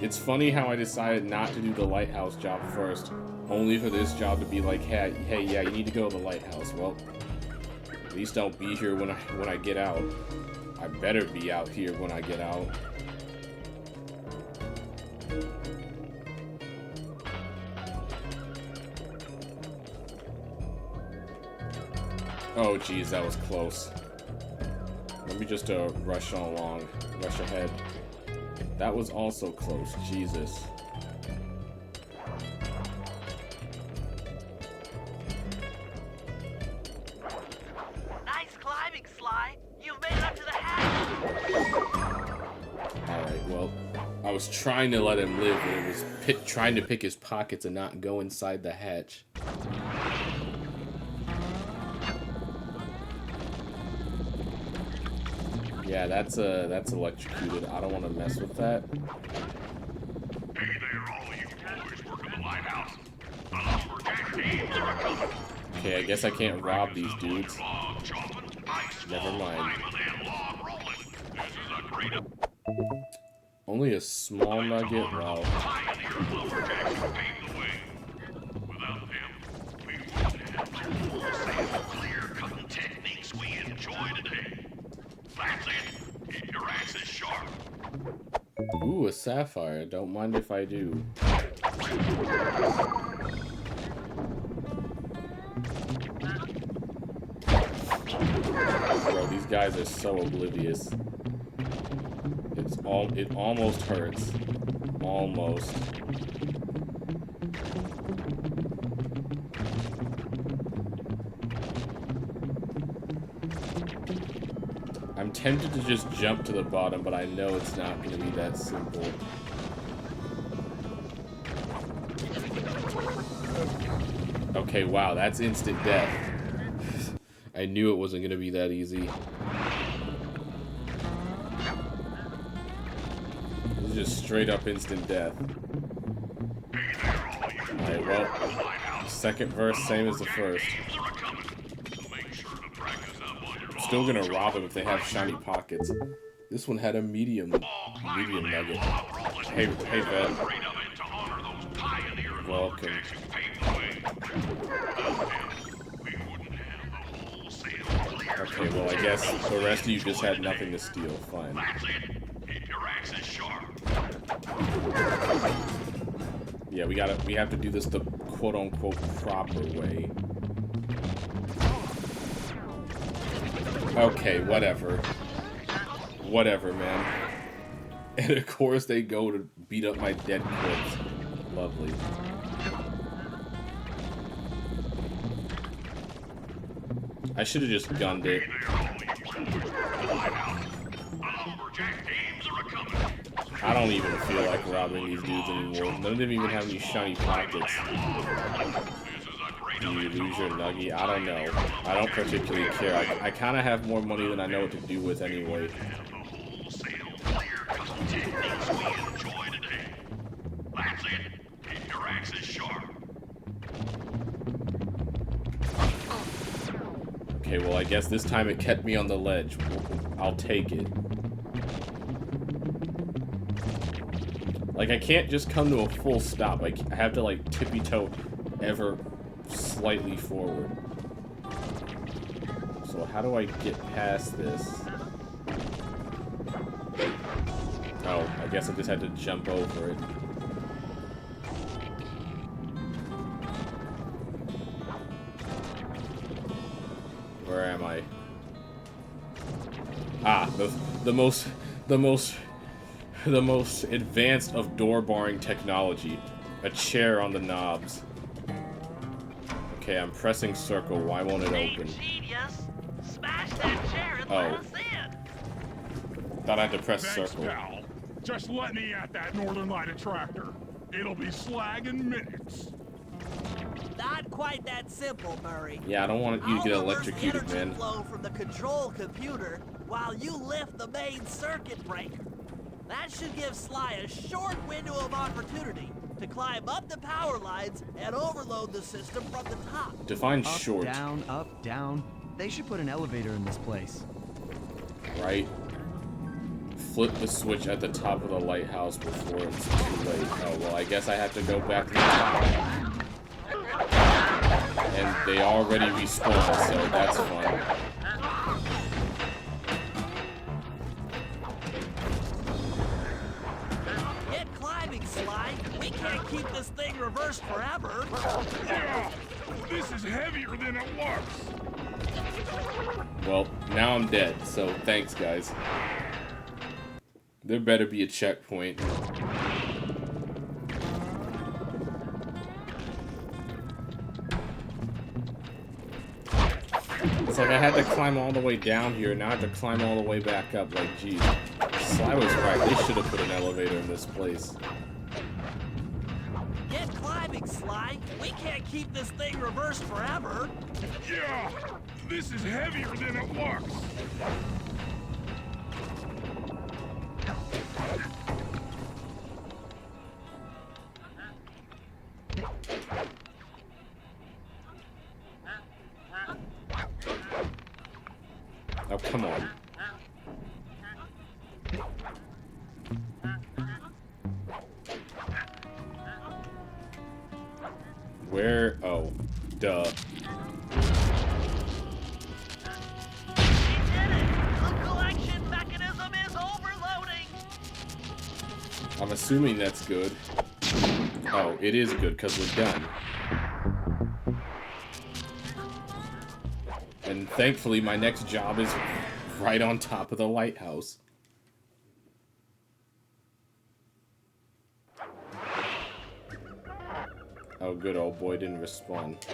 Speaker 1: it's funny how I decided not to do the lighthouse job first, only for this job to be like, hey, yeah, you need to go to the lighthouse. Well, at least I'll be here when I get out. I better be out here when I get out. Oh, geez, that was close. Let me just rush ahead. That was also close. Jesus.
Speaker 2: Nice climbing, Sly. You've made it up to the hatch.
Speaker 1: Alright, well, I was trying to let him live, and it was trying to pick his pockets and not go inside the hatch. Yeah, that's electrocuted. I don't want to mess with that.
Speaker 4: Hey there, all you boys working the lighthouse. The lumberjack thieves are coming.
Speaker 1: Okay, I guess I can't rob these dudes.
Speaker 4: Log chopping, ice
Speaker 1: Never
Speaker 4: wall
Speaker 1: mind.
Speaker 4: climbing, and log rolling. This is a great
Speaker 1: Only a small nugget? Wow.
Speaker 4: pioneer lumberjacks who paved the way. Without them, we wouldn't have the wholesale clear-cutting techniques we enjoy today. That's it. Keep your axes sharp.
Speaker 1: Ooh, a sapphire. Don't mind if I do. Bro, these guys are so oblivious. It almost hurts. Almost. I'm tempted to just jump to the bottom, but I know it's not going to be that simple. Okay, wow, that's instant death. I knew it wasn't going to be that easy. This is just straight up instant death. Alright, well, second verse, same as the first. Still gonna rob them if they have shiny pockets. This one had a medium nugget. Hey, Vet. Welcome. Okay, well, I guess the rest of you just had nothing to steal. Fine. Yeah, we have to do this the quote-unquote proper way. Okay, whatever. Whatever, man. And of course they go to beat up my dead corpse. Lovely. I should have just gunned it. I don't even feel like robbing these dudes anymore. None of them even have any shiny pockets. Do you lose your nuggie? I don't know. I don't particularly care. I kind of have more money than I know what to do with anyway. Okay, well, I guess this time it kept me on the ledge. I'll take it. Like, I can't just come to a full stop. I have to, like, tippy-toe ever slightly forward. So how do I get past this? Oh, I guess I just had to jump over it. Where am I? Ah, the most advanced of door barring technology. A chair on the knobs. Okay, I'm pressing circle. Why won't it
Speaker 2: Hey,
Speaker 1: open?
Speaker 2: genius! Smash that chair and let us in!
Speaker 1: Thought I had to press
Speaker 5: Thanks,
Speaker 1: circle.
Speaker 5: pal. Just let me at that Northern Light attractor. It'll be slag in minutes.
Speaker 2: Not quite that simple, Murray.
Speaker 1: Yeah, I don't want you to get
Speaker 2: I'll reverse the
Speaker 1: electrocuted,
Speaker 2: energy
Speaker 1: man.
Speaker 2: flow from the control computer while you lift the main circuit breaker. That should give Sly a short window of opportunity to climb up the power lines and overload the system from the top.
Speaker 1: Define
Speaker 3: Up,
Speaker 1: short,
Speaker 3: down, up, down. They should put an elevator in this place.
Speaker 1: right? Flip the switch at the top of the lighthouse before it's too late. Oh, well, I guess I have to go back to the top. And they already respawned, so that's fun.
Speaker 2: Get climbing, Sly. We can't keep this thing reversed forever.
Speaker 5: Yeah, this is heavier than it looks.
Speaker 1: Well, now I'm dead, so thanks, guys. There better be a checkpoint. It's like I had to climb all the way down here, now I have to climb all the way back up. Like, geez. Sly was right. They should have put an elevator in this place.
Speaker 2: Get climbing, Sly. We can't keep this thing reversed forever.
Speaker 5: Yeah, this is heavier than it looks.
Speaker 1: Oh, come on. Where? Oh, duh.
Speaker 2: We did it! The collection mechanism is overloading!
Speaker 1: I'm assuming that's good. Oh, it is good because we're done. And thankfully, my next job is right on top of the lighthouse. Oh, good old boy didn't respond.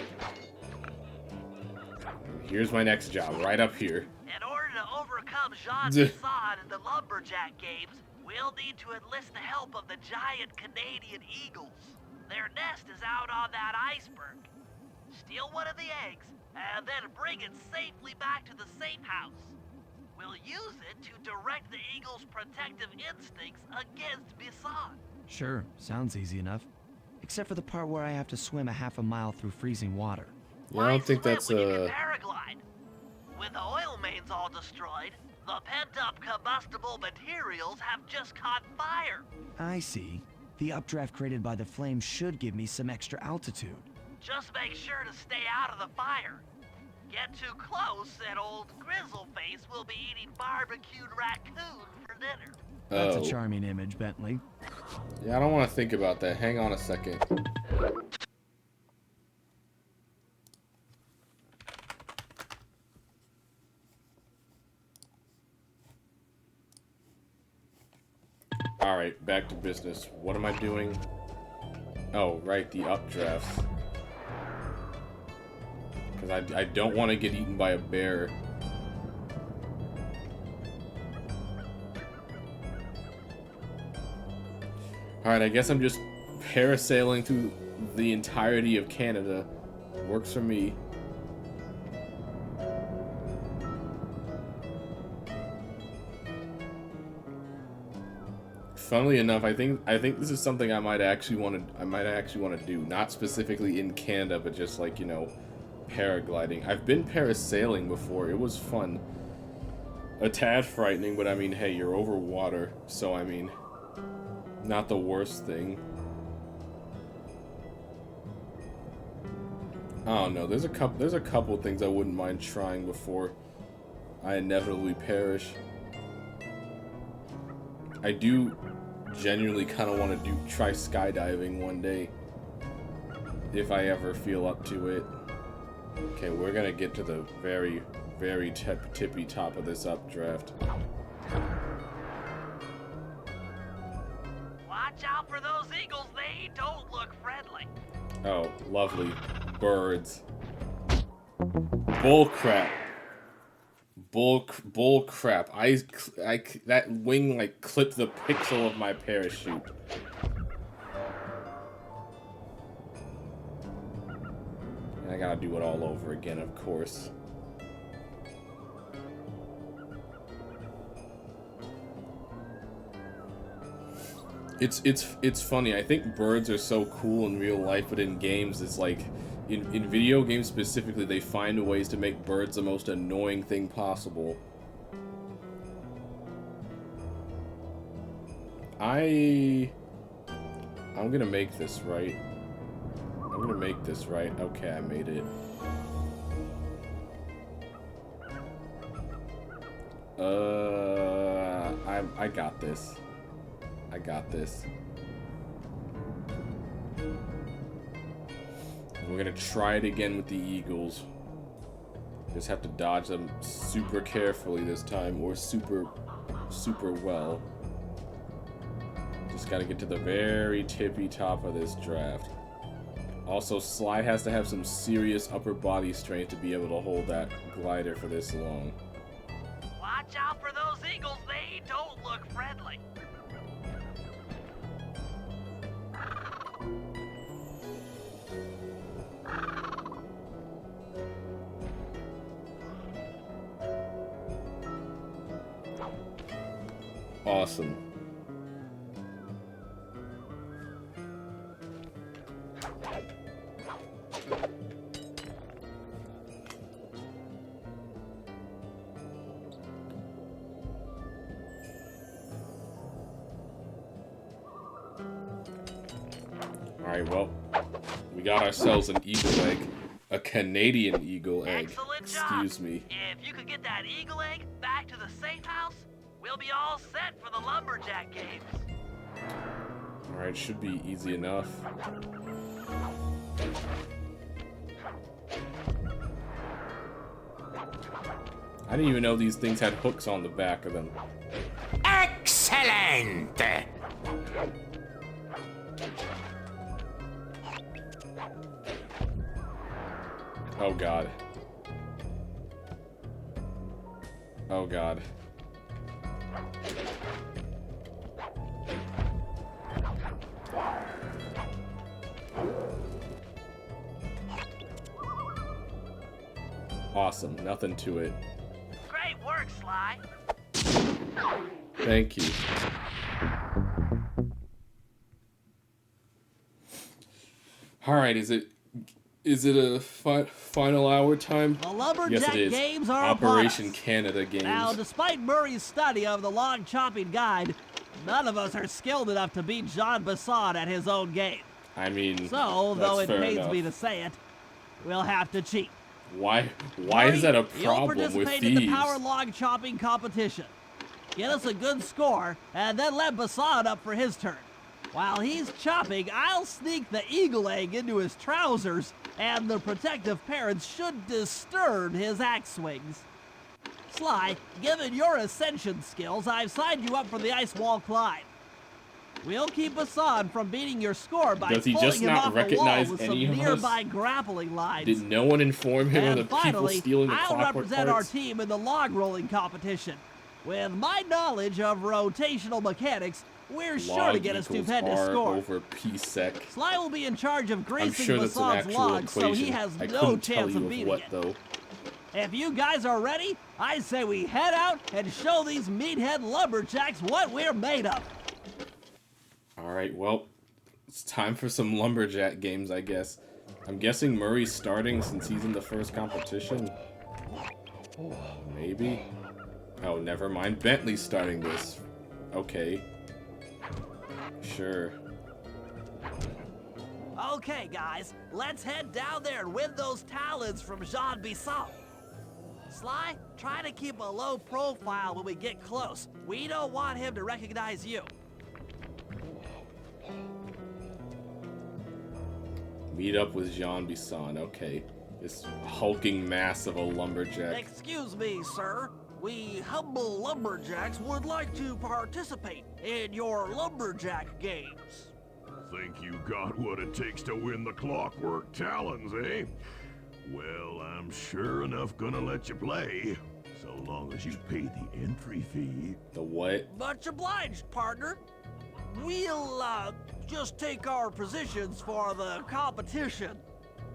Speaker 1: Here's my next job, right up here.
Speaker 2: In order to overcome Jean
Speaker 1: Duh.
Speaker 2: Toussaint and the Lumberjack games, we'll need to enlist the help of the giant Canadian eagles. Their nest is out on that iceberg. Steal one of the eggs, and then bring it safely back to the safe house. We'll use it to direct the eagle's protective instincts against Bisson.
Speaker 3: Sure, sounds easy enough. Except for the part where I have to swim a half a mile through freezing water.
Speaker 1: Yeah, I don't think
Speaker 2: Why
Speaker 1: that's
Speaker 2: swim when you can paraglide? With the oil mains all destroyed, the pent-up combustible materials have just caught fire.
Speaker 3: I see. The updraft created by the flames should give me some extra altitude.
Speaker 2: Just make sure to stay out of the fire. Get too close and old Grizzleface will be eating barbecued raccoon for dinner.
Speaker 3: That's
Speaker 1: Oh.
Speaker 3: a charming image, Bentley.
Speaker 1: Yeah, I don't want to think about that. Hang on a second. Alright, back to business. What am I doing? Oh, right, the updrafts. Because I don't want to get eaten by a bear. Alright, I guess I'm just parasailing through the entirety of Canada. Works for me. Funnily enough, I think this is something I might actually want to do. Not specifically in Canada, but just like, you know, paragliding. I've been parasailing before. It was fun. A tad frightening, but I mean, hey, you're over water, so I mean, not the worst thing. I don't know. There's a couple things I wouldn't mind trying before I inevitably perish. I do genuinely kind of want to try skydiving one day, if I ever feel up to it. Okay, we're gonna get to the very, very tippy top of this updraft.
Speaker 2: Watch out for those eagles, they don't look friendly.
Speaker 1: Oh, lovely. Birds. Bull crap. Bull crap. That wing like clipped the pixel of my parachute. And I gotta do it all over again, of course. It's funny. I think birds are so cool in real life, but in games, it's like in video games specifically, they find ways to make birds the most annoying thing possible. I'm gonna make this right. I'm gonna make this right. Okay, I made it. I got this. I got this. We're gonna try it again with the eagles. Just have to dodge them super carefully this time, or super well. Just gotta get to the very tippy top of this draft. Also, Sly has to have some serious upper body strength to be able to hold that glider for this long.
Speaker 2: Watch out for those eagles, they don't look friendly.
Speaker 1: Awesome. Alright, well, we got ourselves an eagle egg. A Canadian eagle egg.
Speaker 2: Excellent job.
Speaker 1: Excuse me.
Speaker 2: If you could get that eagle egg back to the safe house, we'll be all set for the lumberjack games.
Speaker 1: Alright, should be easy enough. I didn't even know these things had hooks on the back of them.
Speaker 8: Excellent!
Speaker 1: Oh god. Oh god. Awesome, nothing to it.
Speaker 2: Great work, Sly.
Speaker 1: Thank you. Alright, is it a final hour time?
Speaker 9: The lumberjack
Speaker 1: Yes, it is.
Speaker 9: games are
Speaker 1: Operation
Speaker 9: upon us.
Speaker 1: Canada games.
Speaker 9: Now, despite Murray's study of the log chopping guide, none of us are skilled enough to beat Jean Basson at his own game.
Speaker 1: I mean,
Speaker 9: So, though it
Speaker 1: that's fair
Speaker 9: pains
Speaker 1: enough.
Speaker 9: me to say it, we'll have to cheat.
Speaker 1: Why
Speaker 9: Murray,
Speaker 1: is that a
Speaker 9: you'll
Speaker 1: problem with
Speaker 9: participate
Speaker 1: thieves?
Speaker 9: in the power log chopping competition. Get us a good score, and then let Basson up for his turn. While he's chopping, I'll sneak the eagle egg into his trousers, and the protective parents should disturb his axe swings. Sly, given your ascension skills, I've signed you up for the ice wall climb. We'll keep Basson from beating your score by
Speaker 1: Does he
Speaker 9: pulling
Speaker 1: just
Speaker 9: him
Speaker 1: not
Speaker 9: off the wall
Speaker 1: recognize
Speaker 9: with
Speaker 1: any
Speaker 9: some
Speaker 1: of us?
Speaker 9: nearby grappling lines.
Speaker 1: Did no one inform him of
Speaker 9: And
Speaker 1: the people
Speaker 9: finally,
Speaker 1: stealing the
Speaker 9: I'll
Speaker 1: clockwork
Speaker 9: represent
Speaker 1: parts?
Speaker 9: our team in the log rolling competition. With my knowledge of rotational mechanics, we're sure to
Speaker 1: Log
Speaker 9: get a
Speaker 1: equals
Speaker 9: stupendous
Speaker 1: R
Speaker 9: score.
Speaker 1: over P-sec.
Speaker 9: Sly will be in charge of
Speaker 1: I'm
Speaker 9: greasing
Speaker 1: sure that's an
Speaker 9: Basson's
Speaker 1: actual
Speaker 9: logs, so
Speaker 1: equation.
Speaker 9: he has
Speaker 1: I
Speaker 9: no
Speaker 1: couldn't tell
Speaker 9: chance
Speaker 1: you
Speaker 9: of
Speaker 1: of
Speaker 9: beating
Speaker 1: what
Speaker 9: it.
Speaker 1: though.
Speaker 9: If you guys are ready, I say we head out and show these meathead lumberjacks what we're made of.
Speaker 1: All right, well, it's time for some lumberjack games, I guess. I'm guessing Murray's starting since he's in the first competition. Maybe? Oh, never mind. Bentley's starting this. Okay. Sure.
Speaker 9: Okay, guys, let's head down there and win those talents from Jean Bisson. Sly, try to keep a low profile when we get close. We don't want him to recognize you.
Speaker 1: Meet up with Jean Bisson. Okay. This hulking mass of a lumberjack.
Speaker 9: Excuse me, sir. We humble lumberjacks would like to participate in your lumberjack games.
Speaker 6: Think you got what it takes to win the Clockwork Talons, eh? Well, I'm sure enough gonna let you play, so long as you pay the entry fee.
Speaker 1: The what?
Speaker 9: Much obliged, partner. We'll, just take our positions for the competition.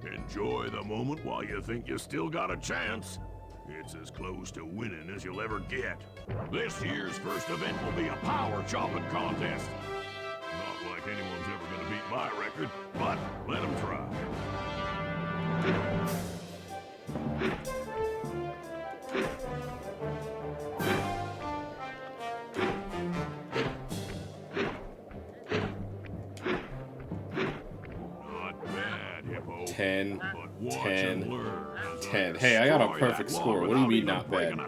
Speaker 6: Enjoy the moment while you think you still got a chance. It's as close to winning as you'll ever get. This year's first event will be a power chopping contest. Not like anyone's ever gonna beat my record, but let them try.
Speaker 1: 10, 10, 10. Hey, I got a perfect score. What do you mean not bad?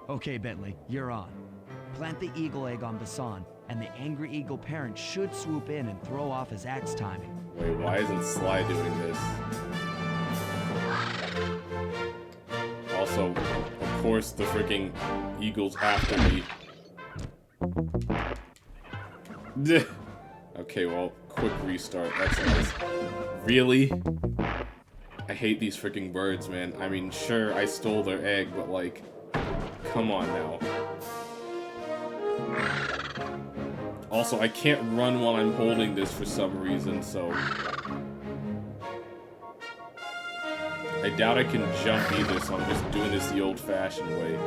Speaker 3: Okay, Bentley, you're on. Plant the eagle egg on Bassan, and the angry eagle parent should swoop in and throw off his axe timing.
Speaker 1: Wait, why isn't Sly doing this? Also, of course, the freaking eagle's after me. Okay, well, quick restart. That's nice. Really? I hate these freaking birds, man. I mean, sure, I stole their egg, but like, come on now. Also, I can't run while I'm holding this for some reason, so... I doubt I can jump either, so I'm just doing this the old-fashioned way.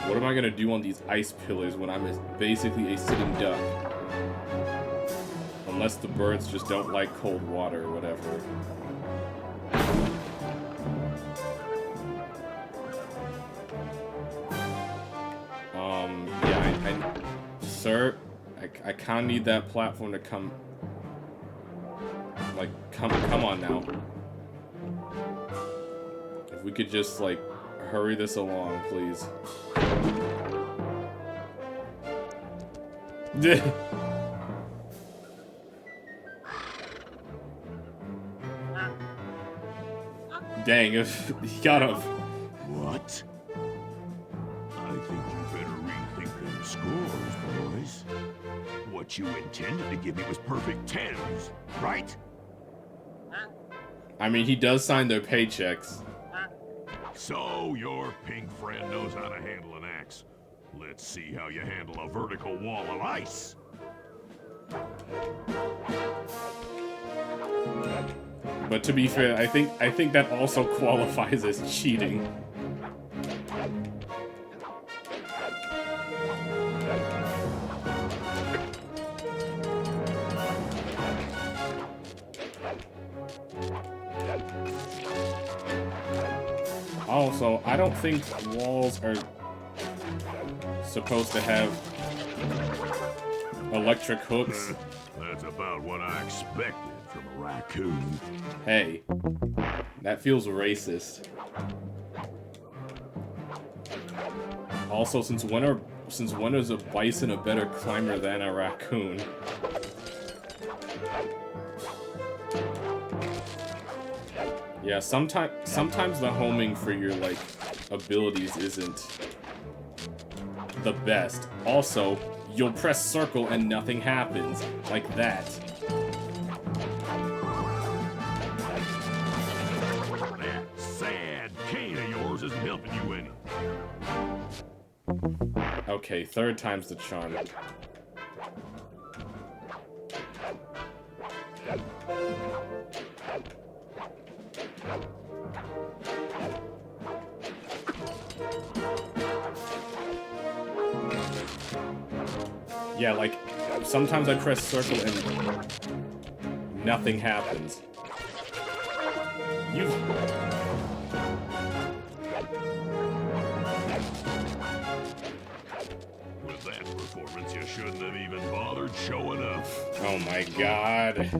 Speaker 1: What am I gonna do on these ice pillars when I'm basically a sitting duck? Unless the birds just don't like cold water or whatever. Yeah, Sir, I kinda need that platform to come... Like, come on now. If we could just, like, hurry this along, please. Dang, if he got a...
Speaker 6: What? I think you better rethink them scores, boys. What you intended to give me was perfect tens, right?
Speaker 1: I mean, he does sign their paychecks.
Speaker 6: So, your pink friend knows how to handle an axe. Let's see how you handle a vertical wall of ice.
Speaker 1: But to be fair, I think that also qualifies as cheating. Also, I don't think walls are supposed to have electric hooks.
Speaker 6: That's about what I expected from a raccoon.
Speaker 1: Hey, that feels racist. Also, since when is a bison a better climber than a raccoon? Yeah, sometimes the homing for your, like, abilities isn't the best. Also, you'll press circle and nothing happens. Like that.
Speaker 6: That sad cane of yours isn't helping you any.
Speaker 1: Okay, third time's the charm. Yeah, like, sometimes I press circle and nothing happens. You...
Speaker 6: With that performance, you shouldn't have even bothered showing up.
Speaker 1: Oh my god.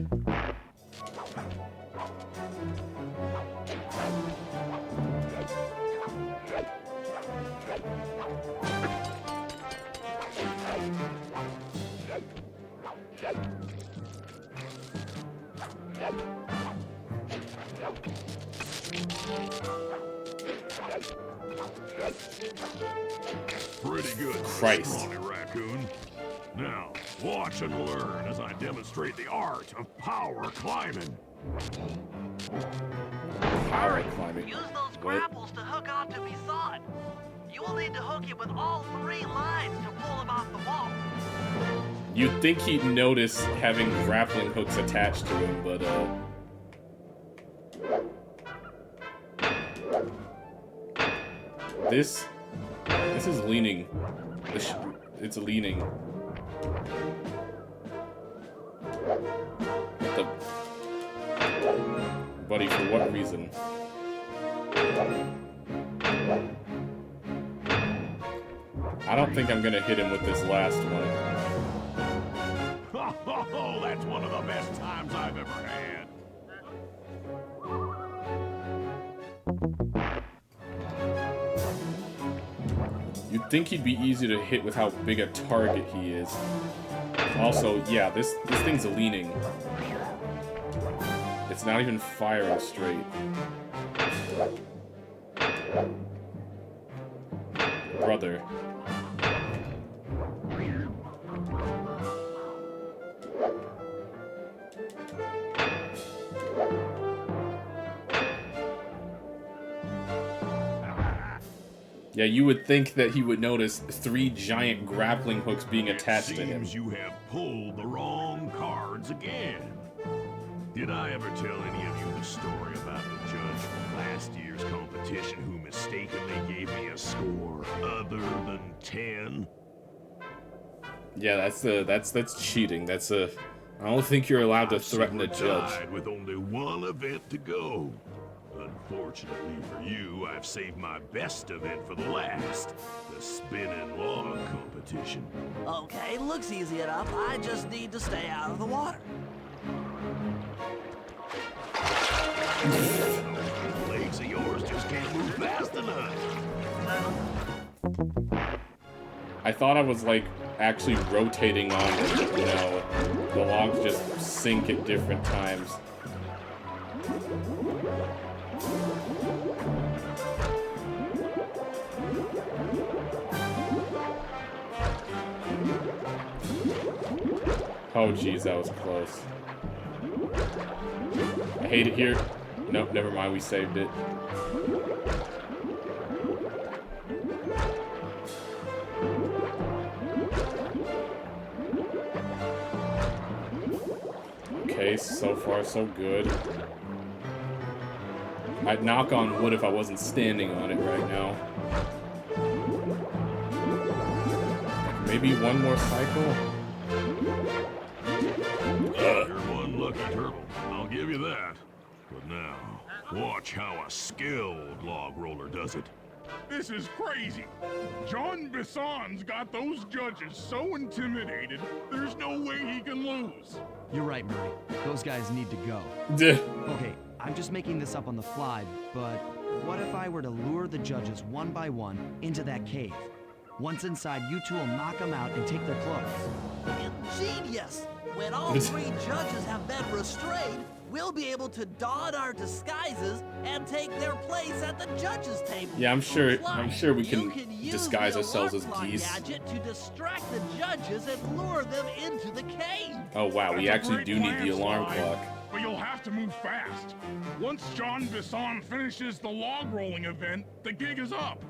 Speaker 6: Pretty good,
Speaker 1: Christ.
Speaker 6: Scrawny Raccoon. Now, watch and learn as I demonstrate the art of power climbing.
Speaker 1: Power climbing.
Speaker 2: Use those grapples to hook onto Bison. You will need to hook him with all 3 lines to pull him off the wall.
Speaker 1: You'd think he'd notice having grappling hooks attached to him, but, This is leaning. It's leaning. What the... Buddy, for what reason? I don't think I'm gonna hit him with this last one.
Speaker 6: Oh, that's one of the best times I've ever had.
Speaker 1: You'd think he'd be easy to hit with how big a target he is. Also, yeah, this thing's leaning. It's not even firing straight. Brother. Yeah, you would think that he would notice 3 giant grappling hooks being attached to him.
Speaker 6: Seems you have pulled the wrong cards again. Did I ever tell any of you the story about the judge from last year's competition who mistakenly gave me a score other than 10?
Speaker 1: Yeah, that's cheating. I don't think you're allowed to threaten a judge.
Speaker 6: Died with only one event to go. Unfortunately for you, I've saved my best event for the last, the spinning log competition.
Speaker 9: Okay, looks easy enough. I just need to stay out of the water.
Speaker 6: Those legs of yours just can't move fast enough.
Speaker 1: I thought I was, like, actually rotating on it, you know. The logs just sink at different times. Oh, jeez, that was close. I hate it here. Nope, never mind, we saved it. Okay, so far so good. I'd knock on wood if I wasn't standing on it right now. Maybe one more cycle?
Speaker 6: You're one lucky turtle, I'll give you that. But now, watch how a skilled log roller does it.
Speaker 5: This is crazy. John Bison's got those judges so intimidated, there's no way he can lose.
Speaker 3: You're right, Murray. Those guys need to go.
Speaker 1: Duh.
Speaker 3: Okay, I'm just making this up on the fly, but what if I were to lure the judges one by one into that cave? Once inside, you two will knock them out and take their clothes.
Speaker 9: Ingenious! When all 3 judges have been restrained, we'll be able to don our disguises and take their place at the judges' table.
Speaker 1: Yeah, I'm sure we
Speaker 9: You
Speaker 1: can
Speaker 9: use
Speaker 1: disguise
Speaker 9: the
Speaker 1: ourselves
Speaker 9: alarm
Speaker 1: as
Speaker 9: clock
Speaker 1: geese.
Speaker 9: gadget to distract the judges and lure them into the cave.
Speaker 1: Oh wow, we
Speaker 5: That's a
Speaker 1: actually
Speaker 5: great
Speaker 1: do need
Speaker 5: plan,
Speaker 1: the alarm
Speaker 5: Sly,
Speaker 1: clock.
Speaker 5: But you'll have to move fast. Once John Bison finishes the log rolling event, the gig is up.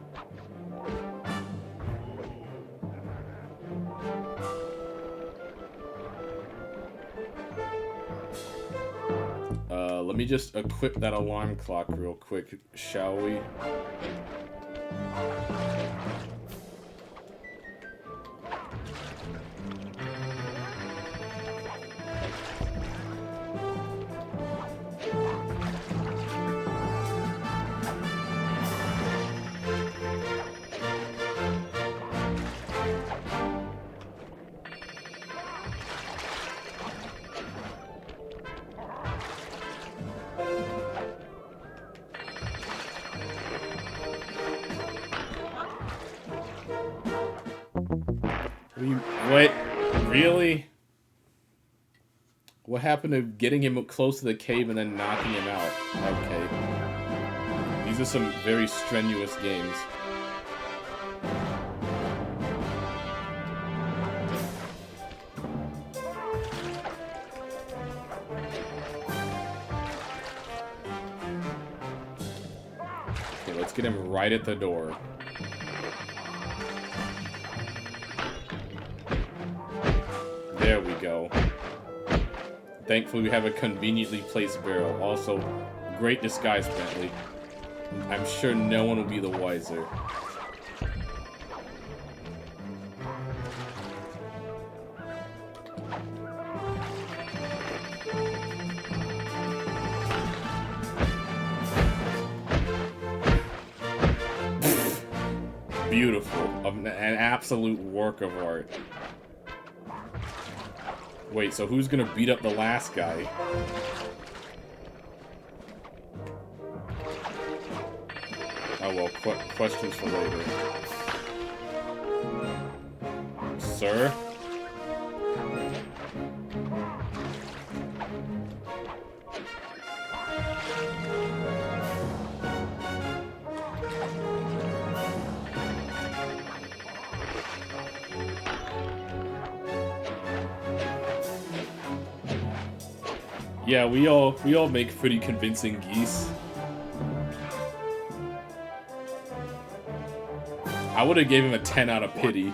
Speaker 1: Let me just equip that alarm clock real quick, shall we? What? Really? What happened to getting him close to the cave and then knocking him out? Okay. These are some very strenuous games. Okay, let's get him right at the door. There we go. Thankfully, we have a conveniently placed barrel. Also, great disguise, Bentley. I'm sure no one will be the wiser. Beautiful. An absolute work of art. Wait, so who's gonna beat up the last guy? Oh well, questions for later. Sir? Yeah, we all make pretty convincing geese. I would have gave him a 10 out of pity.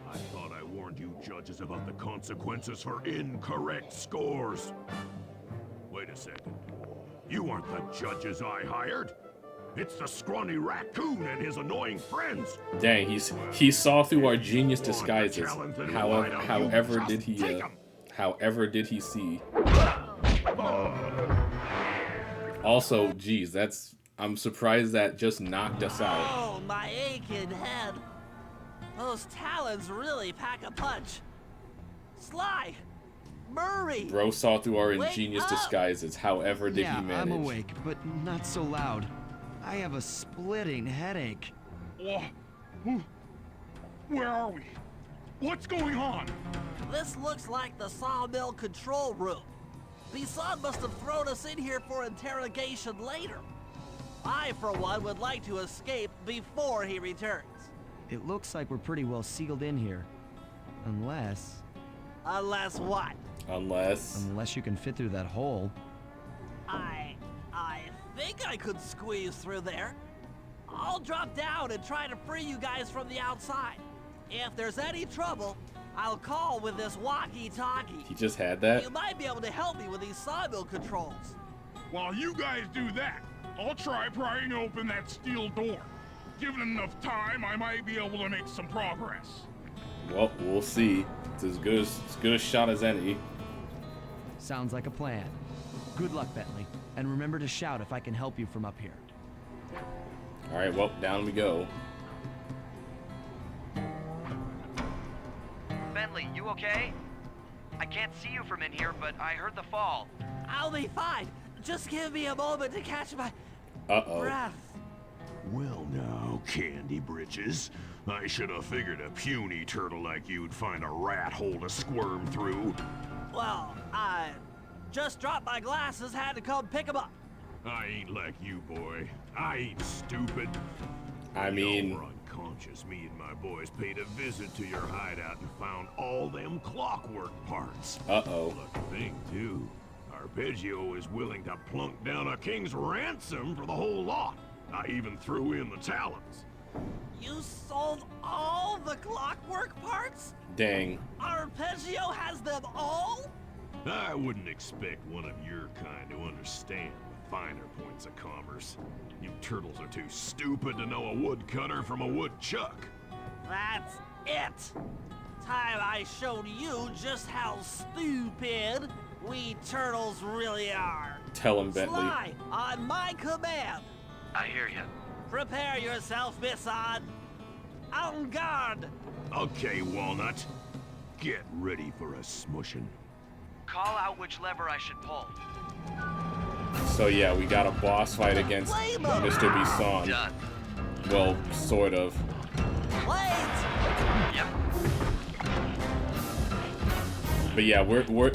Speaker 6: I thought I warned you judges about the consequences for incorrect scores. Wait a second. You aren't the judges I hired. It's the scrawny raccoon and his annoying friends.
Speaker 1: Dang, he saw through our genius disguises. However did he see? Also, geez, I'm surprised that just knocked us out.
Speaker 9: Oh, my aching head. Those talons really pack a punch. Sly! Murray!
Speaker 1: Bro saw through our
Speaker 9: Wake
Speaker 1: ingenious
Speaker 9: up!
Speaker 1: disguises. However did he manage?
Speaker 3: I'm awake, but not so loud. I have a splitting headache.
Speaker 5: Where are we? What's going on?
Speaker 9: This looks like the sawmill control room. Bisson must have thrown us in here for interrogation later. I, for one, would like to escape before he returns.
Speaker 3: It looks like we're pretty well sealed in here. Unless
Speaker 9: Unless what?
Speaker 3: Unless you can fit through that hole.
Speaker 9: I think I could squeeze through there. I'll drop down and try to free you guys from the outside. If there's any trouble, I'll call with this walkie-talkie.
Speaker 1: He just had that?
Speaker 9: You might be able to help me with these sawmill controls.
Speaker 5: While you guys do that, I'll try prying open that steel door. Given enough time, I might be able to make some progress.
Speaker 1: Well, we'll see. It's as good a shot as any.
Speaker 3: Sounds like a plan. Good luck, Bentley. And remember to shout if I can help you from up here.
Speaker 1: Alright, well, down we go.
Speaker 7: Bentley, you okay? I can't see you from in here, but I heard the fall.
Speaker 9: I'll be fine. Just give me a moment to catch my
Speaker 1: Uh-oh.
Speaker 9: breath.
Speaker 6: Well now, Candy Britches. I should have figured a puny turtle like you'd find a rat hole to squirm through.
Speaker 9: Well, I just dropped my glasses, had to come pick them up.
Speaker 6: I ain't like you, boy. I ain't stupid.
Speaker 1: I mean...
Speaker 6: Y'all were unconscious. Me and my boys paid a visit to your hideout and found all them clockwork parts.
Speaker 1: Uh-oh.
Speaker 6: Lucky thing, too. Arpeggio is willing to plunk down a king's ransom for the whole lot. I even threw in the talons.
Speaker 9: You sold all the clockwork parts?
Speaker 1: Dang.
Speaker 9: Arpeggio has them all?
Speaker 6: I wouldn't expect one of your kind to understand the finer points of commerce. You turtles are too stupid to know a woodcutter from a woodchuck.
Speaker 9: That's it. Time I showed you just how stupid we turtles really are.
Speaker 1: Tell him, Bentley.
Speaker 9: Sly, on my command.
Speaker 7: I hear you.
Speaker 9: Prepare yourself, Bisson. En garde.
Speaker 6: Okay, Walnut. Get ready for a smushin'.
Speaker 7: Call out which lever I should pull.
Speaker 1: So yeah, we got a boss fight against Mr. Bisson.
Speaker 7: Done.
Speaker 1: Well, sort of.
Speaker 9: Wait!
Speaker 7: Yep.
Speaker 1: But yeah,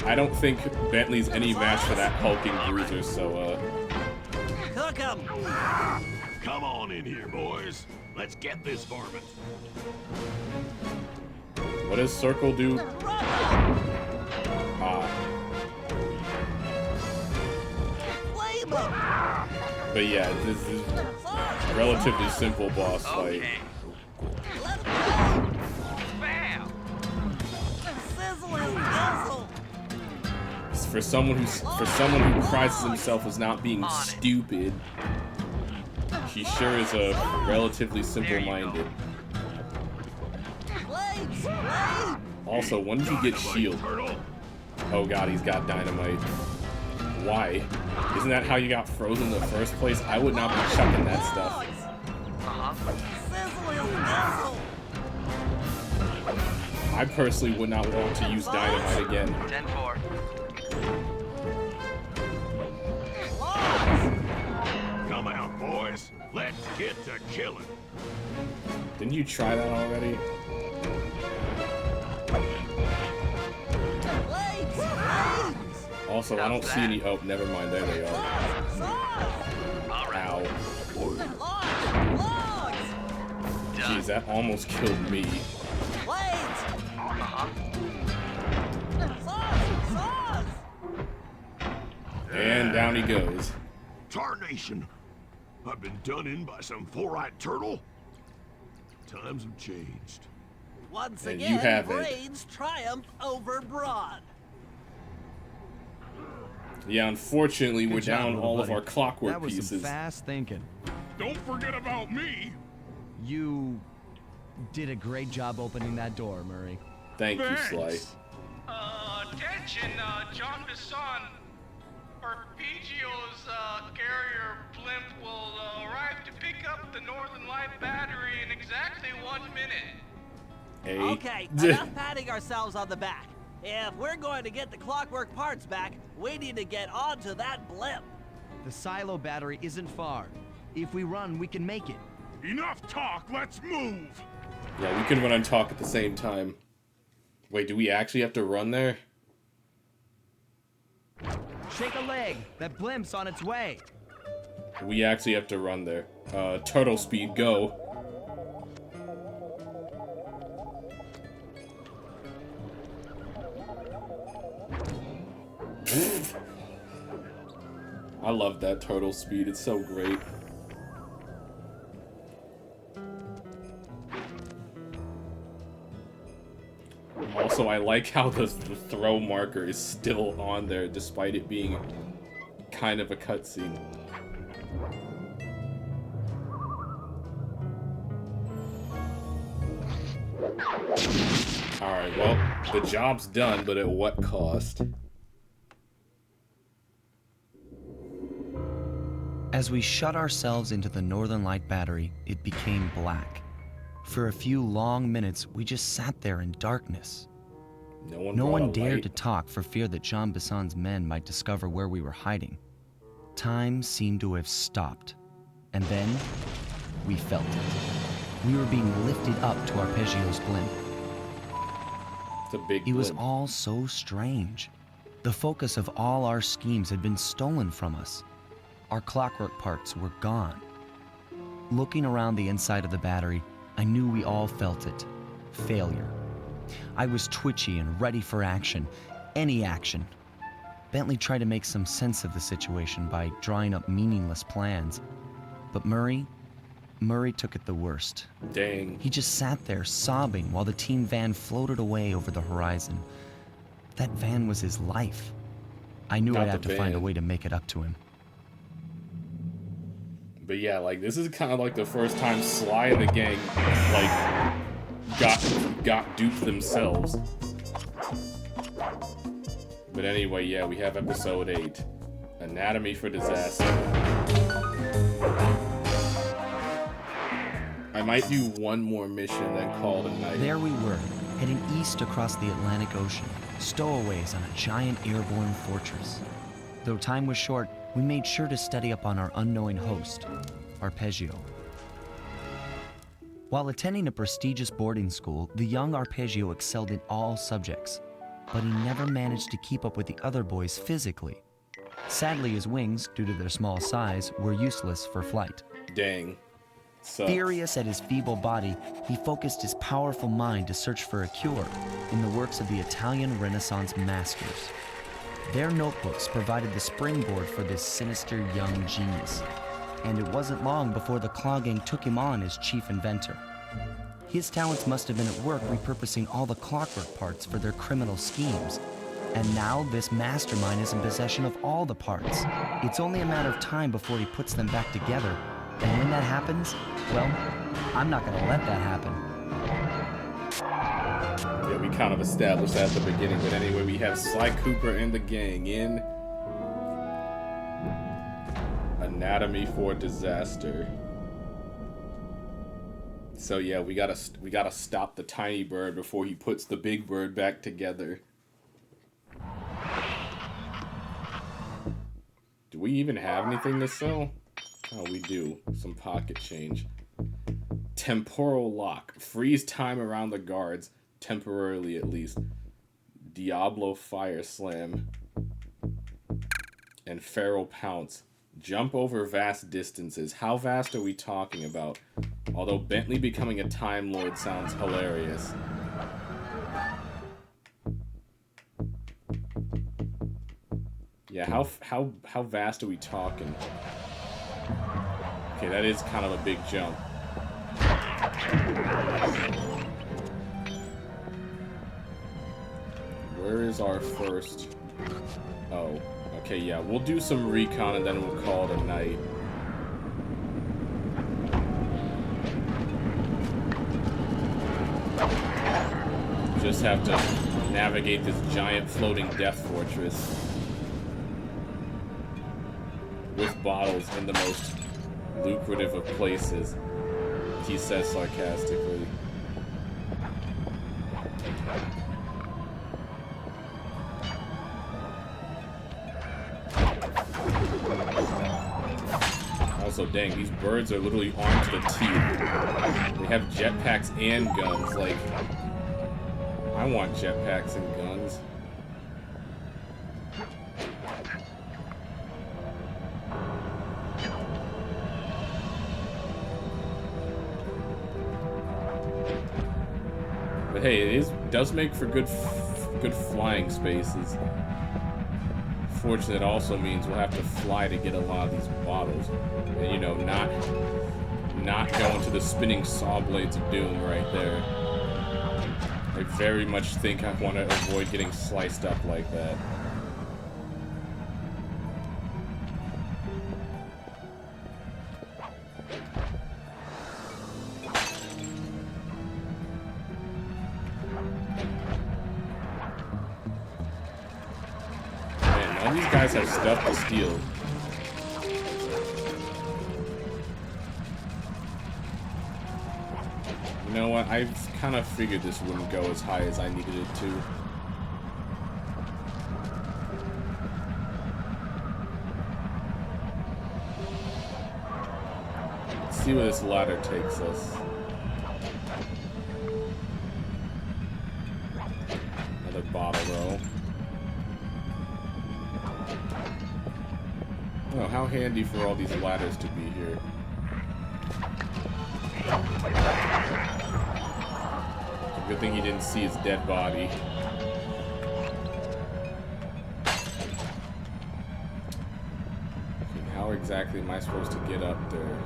Speaker 1: I don't think Bentley's any match for that hulking bruiser, so
Speaker 9: Cook 'em!
Speaker 6: Come on in here, boys. Let's get this varmint.
Speaker 1: what does Circle do? Ah.
Speaker 9: Flame 'em!
Speaker 1: But yeah, this is a relatively simple boss fight.
Speaker 2: Okay.
Speaker 9: Let 'em go!
Speaker 2: Bam!
Speaker 9: Sizzle and guzzle!
Speaker 1: For someone who prizes himself as not being stupid, he sure is a relatively simple-minded.
Speaker 9: Blades! Blades!
Speaker 1: Also, when did you get shield?
Speaker 6: Turtle.
Speaker 1: Oh god, he's got dynamite. Why? Isn't that how you got frozen in the first place? I would not be chucking that stuff.
Speaker 9: Sizzle and guzzle!
Speaker 1: I personally would not want to use dynamite again.
Speaker 7: 10-4.
Speaker 6: Come out, boys. Let's get to killing.
Speaker 1: Didn't you try that already?
Speaker 9: Blades! Blades!
Speaker 1: Also, I don't see any. Oh, never mind. There they are. Ow.
Speaker 9: Logs! Logs!
Speaker 1: Jeez, that almost killed me.
Speaker 9: Blades!
Speaker 7: Uh-huh.
Speaker 9: Saws! Saws!
Speaker 1: And down he goes.
Speaker 6: Tarnation. I've been done in by some four-eyed turtle. Times have changed.
Speaker 9: Once
Speaker 1: And you
Speaker 9: again,
Speaker 1: haven't.
Speaker 9: brains triumph over brawn.
Speaker 1: Yeah, unfortunately, we're
Speaker 3: Good job,
Speaker 1: down
Speaker 3: little
Speaker 1: all of
Speaker 3: buddy.
Speaker 1: our clockwork
Speaker 3: That was
Speaker 1: pieces.
Speaker 3: some fast thinking.
Speaker 5: Don't forget about me.
Speaker 3: You did a great job opening that door, Murray.
Speaker 1: Thank you, Sly.
Speaker 5: Thanks.
Speaker 8: Attention, John Bisson. Arpeggio's carrier blimp will arrive to pick up the Northern Light battery in exactly 1 minute.
Speaker 1: Hey.
Speaker 9: Okay, enough patting ourselves on the back. If we're going to get the clockwork parts back, we need to get onto that blimp.
Speaker 3: The silo battery isn't far. If we run, we can make it.
Speaker 5: Enough talk, let's move.
Speaker 1: Yeah, we can run and talk at the same time. Wait, do we actually have to run there?
Speaker 3: Shake a leg. That blimp's on its way.
Speaker 1: We actually have to run there. Turtle speed, go. I love that turtle speed. It's so great. Also, I like how the throw marker is still on there despite it being kind of a cutscene. Alright, well, the job's done, but at what cost?
Speaker 3: As we shut ourselves into the Northern Light battery, it became black. For a few long minutes, we just sat there in darkness. No one dared to talk for fear that Jean Besson's men might discover where we were hiding. Time seemed to have stopped. And then, we felt it. We were being lifted up to Arpeggio's blimp.
Speaker 1: It's a big
Speaker 3: It was
Speaker 1: blimp.
Speaker 3: all so strange. The focus of all our schemes had been stolen from us. Our clockwork parts were gone. Looking around the inside of the battery, I knew we all felt it. Failure. I was twitchy and ready for action. Any action. Bentley tried to make some sense of the situation by drawing up meaningless plans. But Murray took it the worst.
Speaker 1: Dang.
Speaker 3: He just sat there sobbing while the team van floated away over the horizon. That van was his life. I knew
Speaker 1: Not
Speaker 3: I'd have
Speaker 1: the
Speaker 3: to find a
Speaker 1: van.
Speaker 3: way to make it up to him.
Speaker 1: But yeah, like, this is kind of like the first time Sly and the gang, like, got duped themselves. But anyway, yeah, we have episode 8. Anatomy for Disaster. I might do one more mission and then call it a night.
Speaker 3: There we were, heading east across the Atlantic Ocean, stowaways on a giant airborne fortress. Though time was short, we made sure to study up on our unknowing host, Arpeggio. While attending a prestigious boarding school, the young Arpeggio excelled in all subjects. but he never managed to keep up with the other boys physically. Sadly, his wings, due to their small size, were useless for flight.
Speaker 1: Dang. Sucks.
Speaker 3: Furious at his feeble body, he focused his powerful mind to search for a cure in the works of the Italian Renaissance masters. Their notebooks provided the springboard for this sinister young genius, and it wasn't long before the Claw Gang took him on as chief inventor. His talents must have been at work repurposing all the clockwork parts for their criminal schemes. And now this mastermind is in possession of all the parts. It's only a matter of time before he puts them back together. And when that happens, well, I'm not gonna let that happen.
Speaker 1: Yeah, we kind of established that at the beginning, but anyway, we have Sly Cooper and the gang in Anatomy for Disaster. So yeah, we gotta stop the tiny bird before he puts the big bird back together. Do we even have anything to sell? Oh, we do. Some pocket change. Temporal lock. Freeze time around the guards. Temporarily, at least. Diablo fire slam. And feral pounce. Jump over vast distances. How vast are we talking about? Although Bentley becoming a Time Lord sounds hilarious. Yeah, how vast are we talking? Okay, that is kind of a big jump. Where is our first? Oh, okay, yeah, we'll do some recon and then we'll call it a night. Just have to navigate this giant floating death fortress with bottles in the most lucrative of places, he says sarcastically. Also, dang, these birds are literally armed to the teeth. They have jetpacks and guns. Like, I want jetpacks and guns. But hey, it does make for good flying spaces. Fortunately, it also means we'll have to fly to get a lot of these bottles, and you know, not go into the spinning saw blades of doom right there. I very much think I want to avoid getting sliced up like that. Man, these guys have stuff to steal. You know what? I kind of figured this wouldn't go as high as I needed it to. Let's see where this ladder takes us. Another bottle, though. Oh, how handy for all these ladders to be here. Good thing he didn't see his dead body. Okay, how exactly am I supposed to get up there?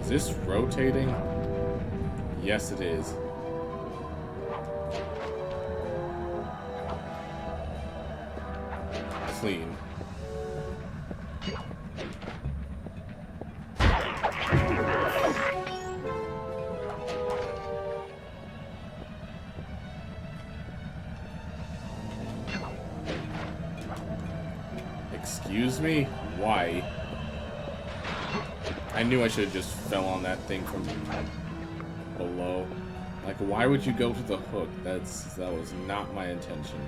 Speaker 1: Is this rotating? Yes, it is. Clean. Excuse me? Why? I knew I should have just fell on that thing from below. Like, why would you go to the hook? That was not my intention.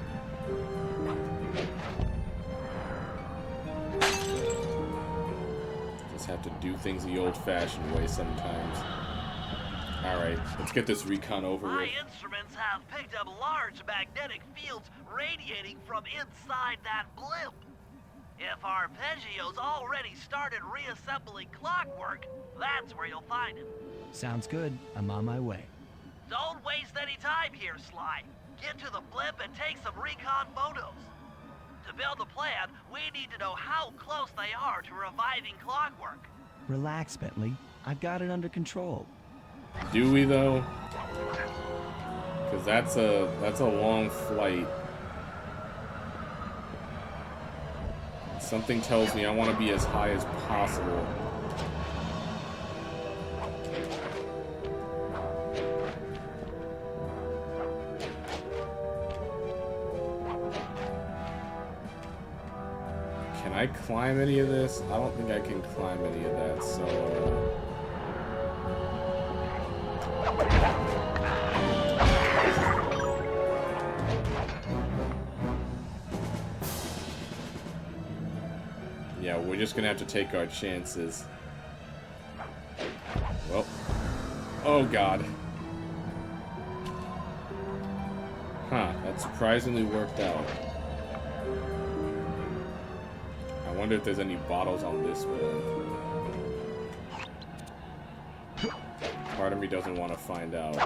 Speaker 1: Just have to do things the old-fashioned way sometimes. Alright, let's get this recon over
Speaker 2: My
Speaker 1: with.
Speaker 2: instruments have picked up large magnetic fields radiating from inside that blimp. If Arpeggio's already started reassembling clockwork, that's where you'll find him.
Speaker 3: Sounds good. I'm on my way.
Speaker 2: Don't waste any time here, Sly. Get to the blimp and take some recon photos. To build a plan, we need to know how close they are to reviving clockwork.
Speaker 3: Relax, Bentley. I've got it under control.
Speaker 1: Do we though? Because that's a long flight. Something tells me I want to be as high as possible. Can I climb any of this? I don't think I can climb any of that, so... Yeah, we're just gonna have to take our chances. Well. Oh god. Huh, that surprisingly worked out. I wonder if there's any bottles on this one. Part of me doesn't want to find out.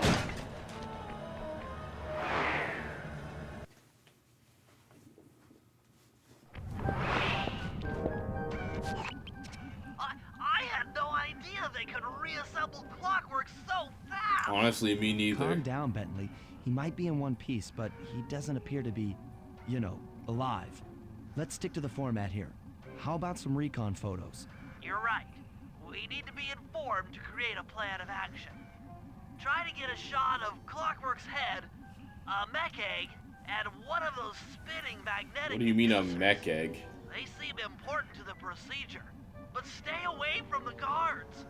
Speaker 2: I had no idea they could reassemble clockwork so fast!
Speaker 1: Honestly, me neither.
Speaker 3: Calm down, Bentley. He might be in one piece, but he doesn't appear to be, you know, alive. Let's stick to the format here. How about some recon photos?
Speaker 2: You're right. We need to be informed to create a plan of action. Try to get a shot of Clockwork's head, a mech egg, and one of those spinning magnetic...
Speaker 1: What do you mean a
Speaker 2: inducers.
Speaker 1: mech egg?
Speaker 2: They seem important to the procedure, but stay away from the guards.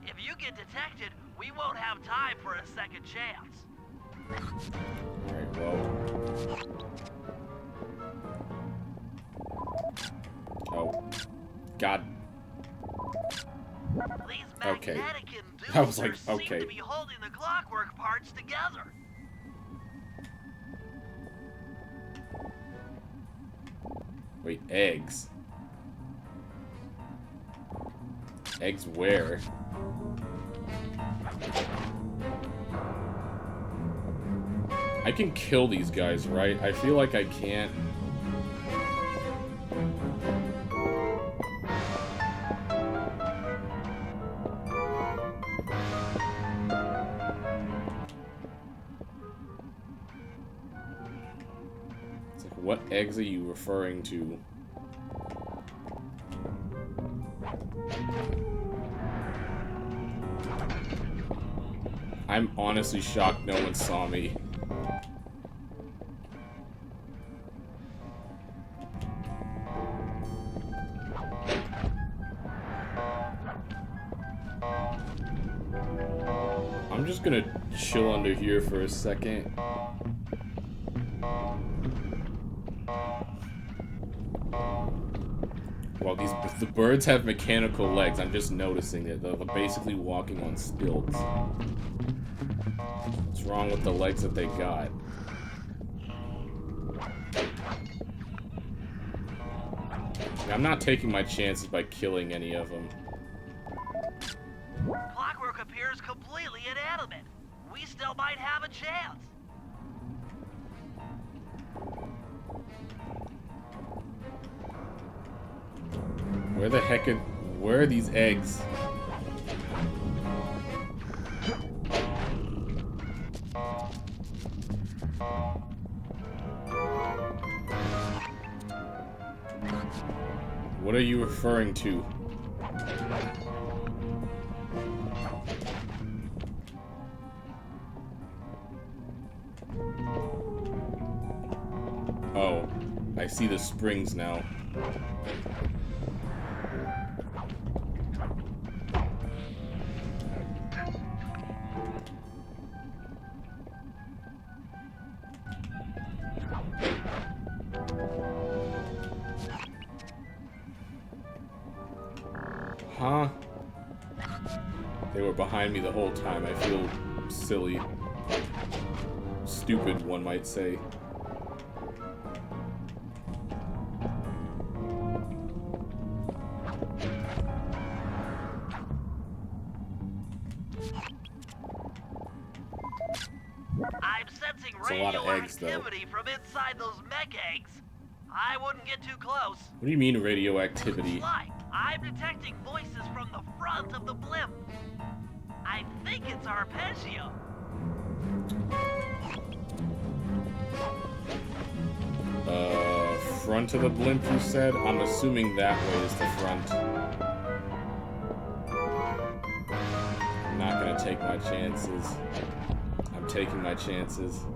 Speaker 2: If you get detected, we won't have time for a second chance.
Speaker 1: Alright, well... Oh. God.
Speaker 2: These
Speaker 1: Okay.
Speaker 2: magnetic
Speaker 1: I was like,
Speaker 2: inducers
Speaker 1: okay.
Speaker 2: seem to be holding the clockwork parts together.
Speaker 1: Wait, eggs. Eggs where? I can kill these guys, right? I feel like I can't. It's like, what eggs are you referring to? I'm honestly shocked no one saw me. I'm just gonna chill under here for a second. Well, the birds have mechanical legs. I'm just noticing it. They're basically walking on stilts. What's wrong with the legs that they got? I'm not taking my chances by killing any of them.
Speaker 2: Clockwork appears completely inanimate. We still might have a chance.
Speaker 1: Where the heck where are these eggs? What are you referring to? Oh, I see the springs now. Huh? They were behind me the whole time. I feel silly. Stupid, one might say.
Speaker 2: I'm sensing
Speaker 1: It's a lot of eggs, though.
Speaker 2: radioactivity from inside those mech eggs. I wouldn't get too close.
Speaker 1: What do you mean radioactivity?
Speaker 2: Sly, I'm detecting voices from the front of the blimp. I think it's Arpeggio.
Speaker 1: Front of the blimp, you said? I'm assuming that way is the front. I'm not gonna take my chances. I'm taking my chances.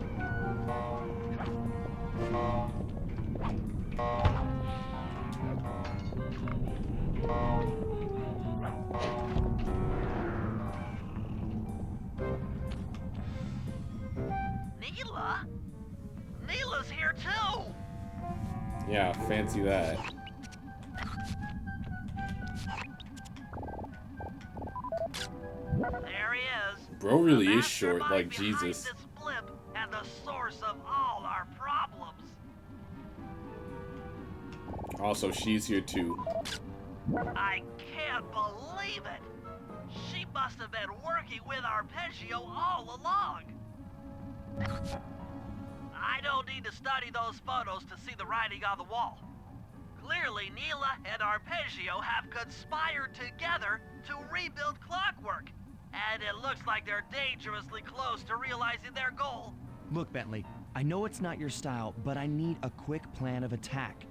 Speaker 2: Neela? Neela's here too!
Speaker 1: Yeah, fancy that.
Speaker 2: There he is.
Speaker 1: Bro really
Speaker 2: The
Speaker 1: is short,
Speaker 2: mastermind
Speaker 1: like
Speaker 2: behind
Speaker 1: Jesus.
Speaker 2: This blimp and the source of all our problems.
Speaker 1: Also, she's here too.
Speaker 2: I can't believe it. She must have been working with Arpeggio all along. I don't need to study those photos to see the writing on the wall. Clearly, Neela and Arpeggio have conspired together to rebuild Clockwork. And it looks like they're dangerously close to realizing their goal.
Speaker 3: Look, Bentley, I know it's not your style, but I need a quick plan of attack.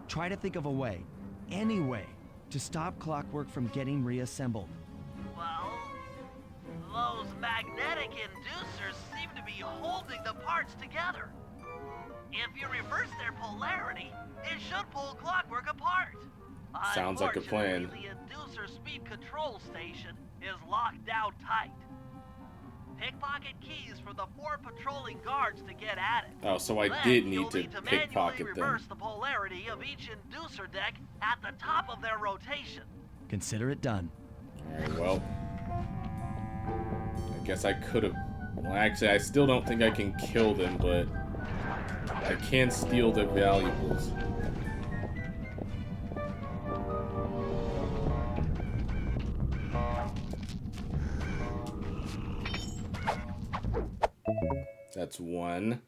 Speaker 3: Try to think of a way, any way, to stop Clockwork from getting reassembled.
Speaker 2: Well, those magnetic inducers seem to be holding the parts together. If you reverse their polarity, it should pull Clockwork apart.
Speaker 1: Sounds like a plan.
Speaker 2: Unfortunately, the inducer speed control station is locked down tight. Pickpocket keys for the 4 patrolling guards to get at it.
Speaker 1: Oh, so I
Speaker 2: Then
Speaker 1: did
Speaker 2: you'll
Speaker 1: need to
Speaker 2: manually
Speaker 1: pickpocket them.
Speaker 2: reverse the polarity of each inducer deck at the top of their rotation.
Speaker 3: Consider it done.
Speaker 1: Alright, well. I guess I could have... Well, actually, I still don't think I can kill them, but... I can steal their valuables. That's one.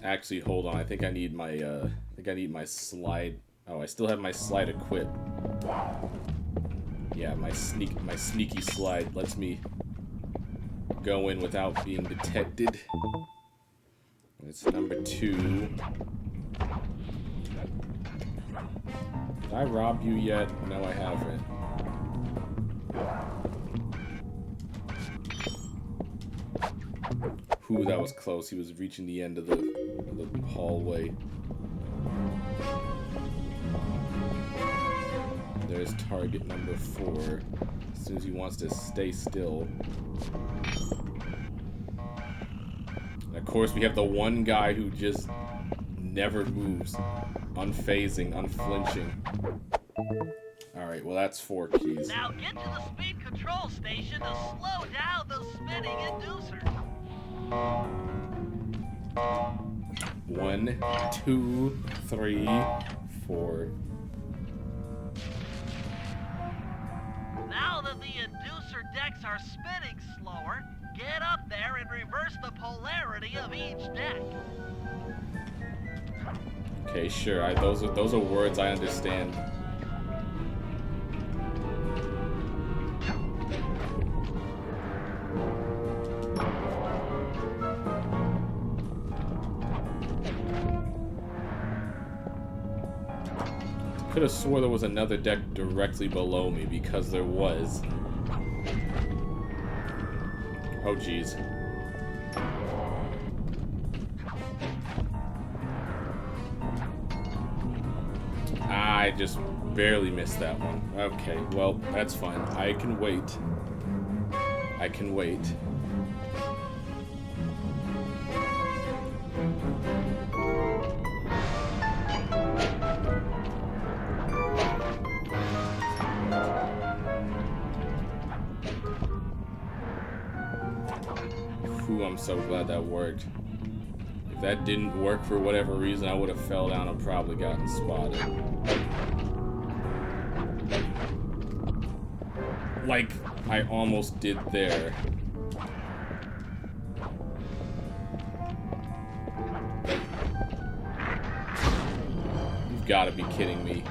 Speaker 1: Actually, hold on. I think I need my slide. Oh, I still have my slide equipped. Yeah, my sneaky slide lets me go in without being detected. It's number 2. Did I rob you yet? No, I haven't. Ooh, that was close. He was reaching the end of the hallway. There's target number 4. As soon as he wants to stay still. And of course, we have the one guy who just never moves. Unfazing, unflinching. Alright, well that's 4 keys.
Speaker 2: Now get to the speed control station to slow down the spinning inducer.
Speaker 1: 1, 2, 3, 4.
Speaker 2: Now that the inducer decks are spinning slower, get up there and reverse the polarity of each deck.
Speaker 1: Okay, sure. Those are words I understand. Could have swore there was another deck directly below me because there was. Oh, jeez. I just barely missed that one. Okay, well, that's fine. I can wait. I can wait. Whew, I'm so glad that worked. If that didn't work for whatever reason, I would have fell down and probably gotten spotted. Like I almost did there. You've got to be kidding me.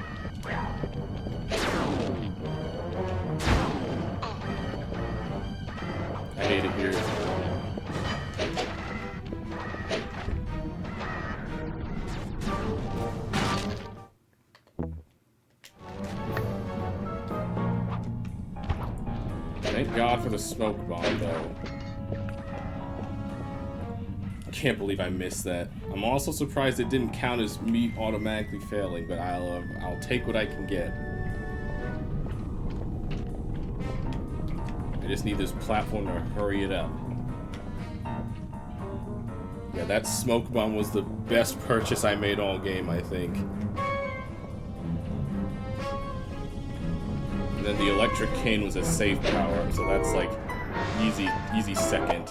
Speaker 1: I hate it here. Thank God for the smoke bomb, though. I can't believe I missed that. I'm also surprised it didn't count as me automatically failing, but I'll take what I can get. I just need this platform to hurry it up. Yeah, that smoke bomb was the best purchase I made all game, I think. And then the electric cane was a safe power-up, so that's like easy second.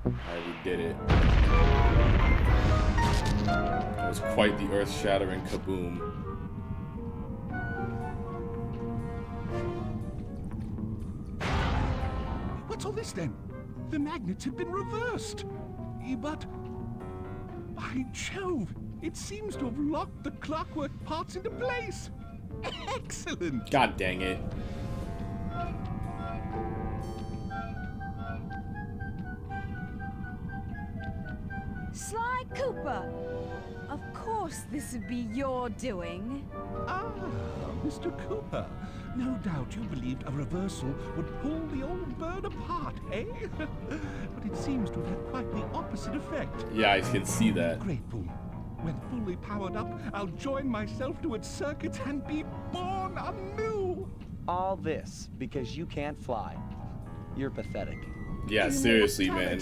Speaker 1: Alright, we did it. That was quite the earth-shattering kaboom.
Speaker 5: What's all this then? The magnets have been reversed. But by Jove, it seems to have locked the clockwork parts into place. Excellent.
Speaker 1: God dang it.
Speaker 10: Sly Cooper! Of course this would be your doing.
Speaker 5: Ah, Mr. Cooper. No doubt you believed a reversal would pull the old bird apart, eh? But it seems to have had quite the opposite effect.
Speaker 1: Yeah, I can see that.
Speaker 5: Grateful. When fully powered up, I'll join myself to its circuits and be born anew.
Speaker 3: All this because you can't fly. You're pathetic.
Speaker 1: Yeah, seriously, man.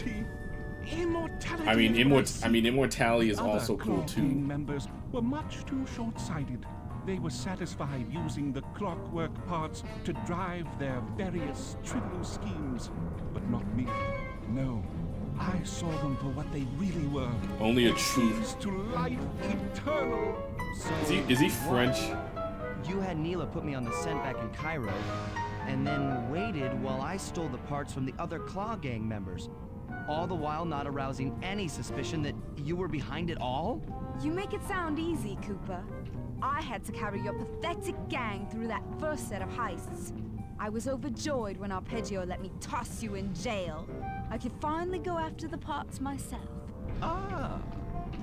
Speaker 5: Immortality.
Speaker 1: I mean, immortality is
Speaker 5: Other
Speaker 1: also cool
Speaker 5: Claw
Speaker 1: too.
Speaker 5: Gang members were much too short-sighted. They were satisfied using the clockwork parts to drive their various trivial schemes, but not me. No, I saw them for what they really were.
Speaker 1: Only a true.
Speaker 5: Keys to life eternal. So
Speaker 1: Is he French?
Speaker 3: You had Neela put me on the scent back in Cairo, and then waited while I stole the parts from the other Claw Gang members. All the while not arousing any suspicion that you were behind it all?
Speaker 10: You make it sound easy, Cooper. I had to carry your pathetic gang through that first set of heists. I was overjoyed when Arpeggio let me toss you in jail. I could finally go after the parts myself.
Speaker 5: Ah,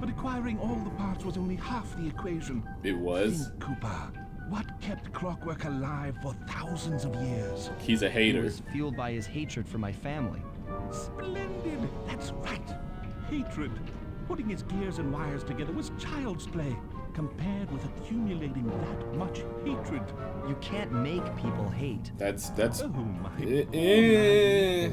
Speaker 5: but acquiring all the parts was only half the equation.
Speaker 1: It was?
Speaker 5: Think, Cooper, what kept Clockwork alive for thousands of years?
Speaker 1: He's a
Speaker 3: He
Speaker 1: hater.
Speaker 3: was fueled by his hatred for my family.
Speaker 5: Splendid! That's right. Hatred. Putting his gears and wires together was child's play, compared with accumulating that much hatred.
Speaker 3: You can't make people hate.
Speaker 1: That's
Speaker 5: Oh, my boy.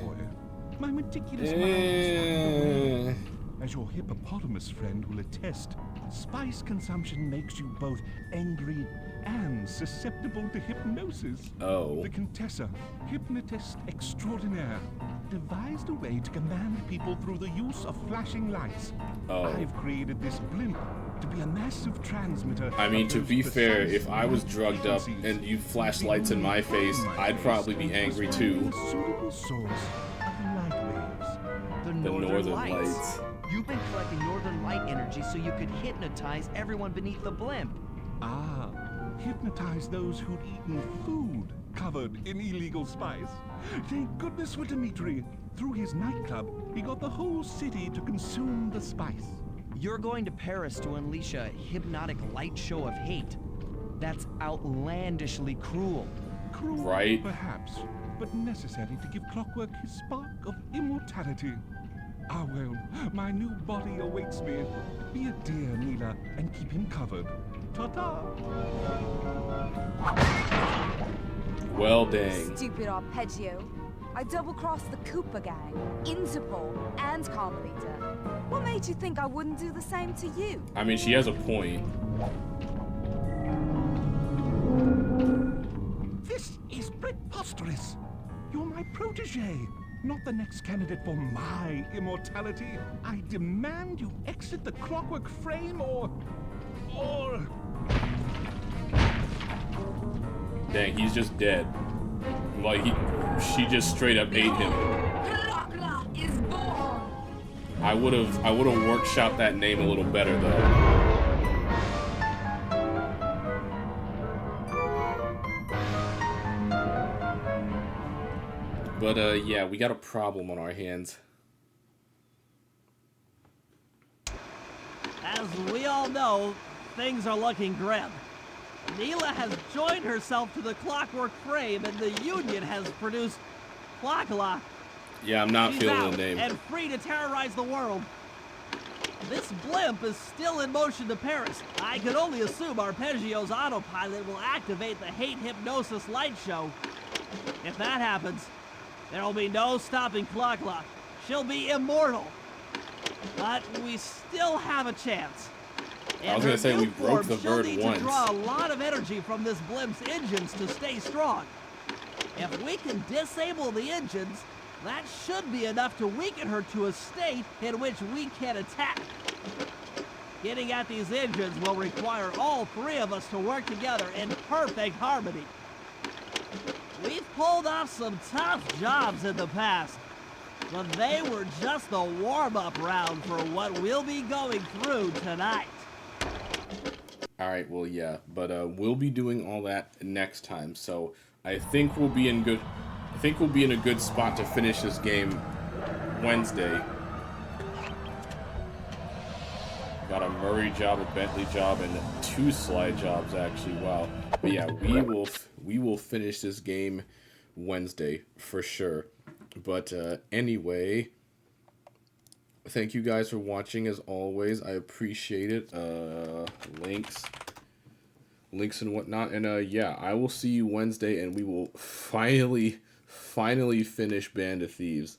Speaker 5: My meticulous mind is as your hippopotamus friend will attest, spice consumption makes you both angry and susceptible to hypnosis.
Speaker 1: Oh.
Speaker 5: The Contessa, hypnotist extraordinaire, devised a way to command people through the use of flashing lights.
Speaker 1: Oh.
Speaker 5: I've created this blimp to be a massive transmitter.
Speaker 1: I mean,
Speaker 5: of
Speaker 1: to
Speaker 5: those
Speaker 1: be fair,
Speaker 5: precise
Speaker 1: if I was drugged up
Speaker 5: frequencies.
Speaker 1: and you flashed lights in my face, I'd probably be angry too.
Speaker 5: A suitable source of light waves.
Speaker 3: The
Speaker 1: The Northern Lights.
Speaker 3: You've been collecting Northern Light energy so you could hypnotize everyone beneath the blimp.
Speaker 5: Ah, hypnotize those who'd eaten food covered in illegal spice. Thank goodness for Dimitri. Through his nightclub, he got the whole city to consume the spice.
Speaker 3: You're going to Paris to unleash a hypnotic light show of hate. That's outlandishly cruel.
Speaker 5: Cruel,
Speaker 1: Right.
Speaker 5: perhaps, but necessary to give Clockwork his spark of immortality. Ah well, my new body awaits me. Be a dear, Neela, and keep him covered. Ta-ta!
Speaker 1: Well, dang.
Speaker 10: Stupid Arpeggio. I double-crossed the Cooper gang, Interpol, and Carmelita. What made you think I wouldn't do the same to you?
Speaker 1: I mean, she has a point.
Speaker 5: This is preposterous. You're my protege, not the next candidate for my immortality. I demand you exit the clockwork frame or...
Speaker 1: Dang, he's just dead. Like, she just straight up ate him.
Speaker 10: Is born.
Speaker 1: I would've workshopped that name a little better, though. But, yeah, we got a problem on our hands.
Speaker 9: As we all know, things are looking grim. Neela has joined herself to the clockwork frame, and the Union has produced Clockla.
Speaker 1: Yeah, I'm not
Speaker 9: She's
Speaker 1: feeling
Speaker 9: out
Speaker 1: the name.
Speaker 9: and free to terrorize the world. This blimp is still in motion to Paris. I can only assume Arpeggio's autopilot will activate the hate hypnosis light show. If that happens, there will be no stopping Clockla. She'll be immortal. But we still have a chance.
Speaker 1: I was gonna say we broke the bird
Speaker 9: she'll need
Speaker 1: once.
Speaker 9: to draw a lot of energy from this blimp's engines to stay strong. If we can disable the engines, that should be enough to weaken her to a state in which we can attack. Getting at these engines will require all three of us to work together in perfect harmony. We've pulled off some tough jobs in the past, but they were just the warm-up round for what we'll be going through tonight.
Speaker 1: Alright, well, yeah, but we'll be doing all that next time, so I think we'll be in a good spot to finish this game Wednesday. Got a Murray job, a Bentley job, and 2 slide jobs, actually. Wow. But yeah, we will finish this game Wednesday for sure. But anyway, thank you guys for watching as always. I appreciate it. Links and whatnot. And yeah, I will see you Wednesday, and we will finally finish Band of Thieves.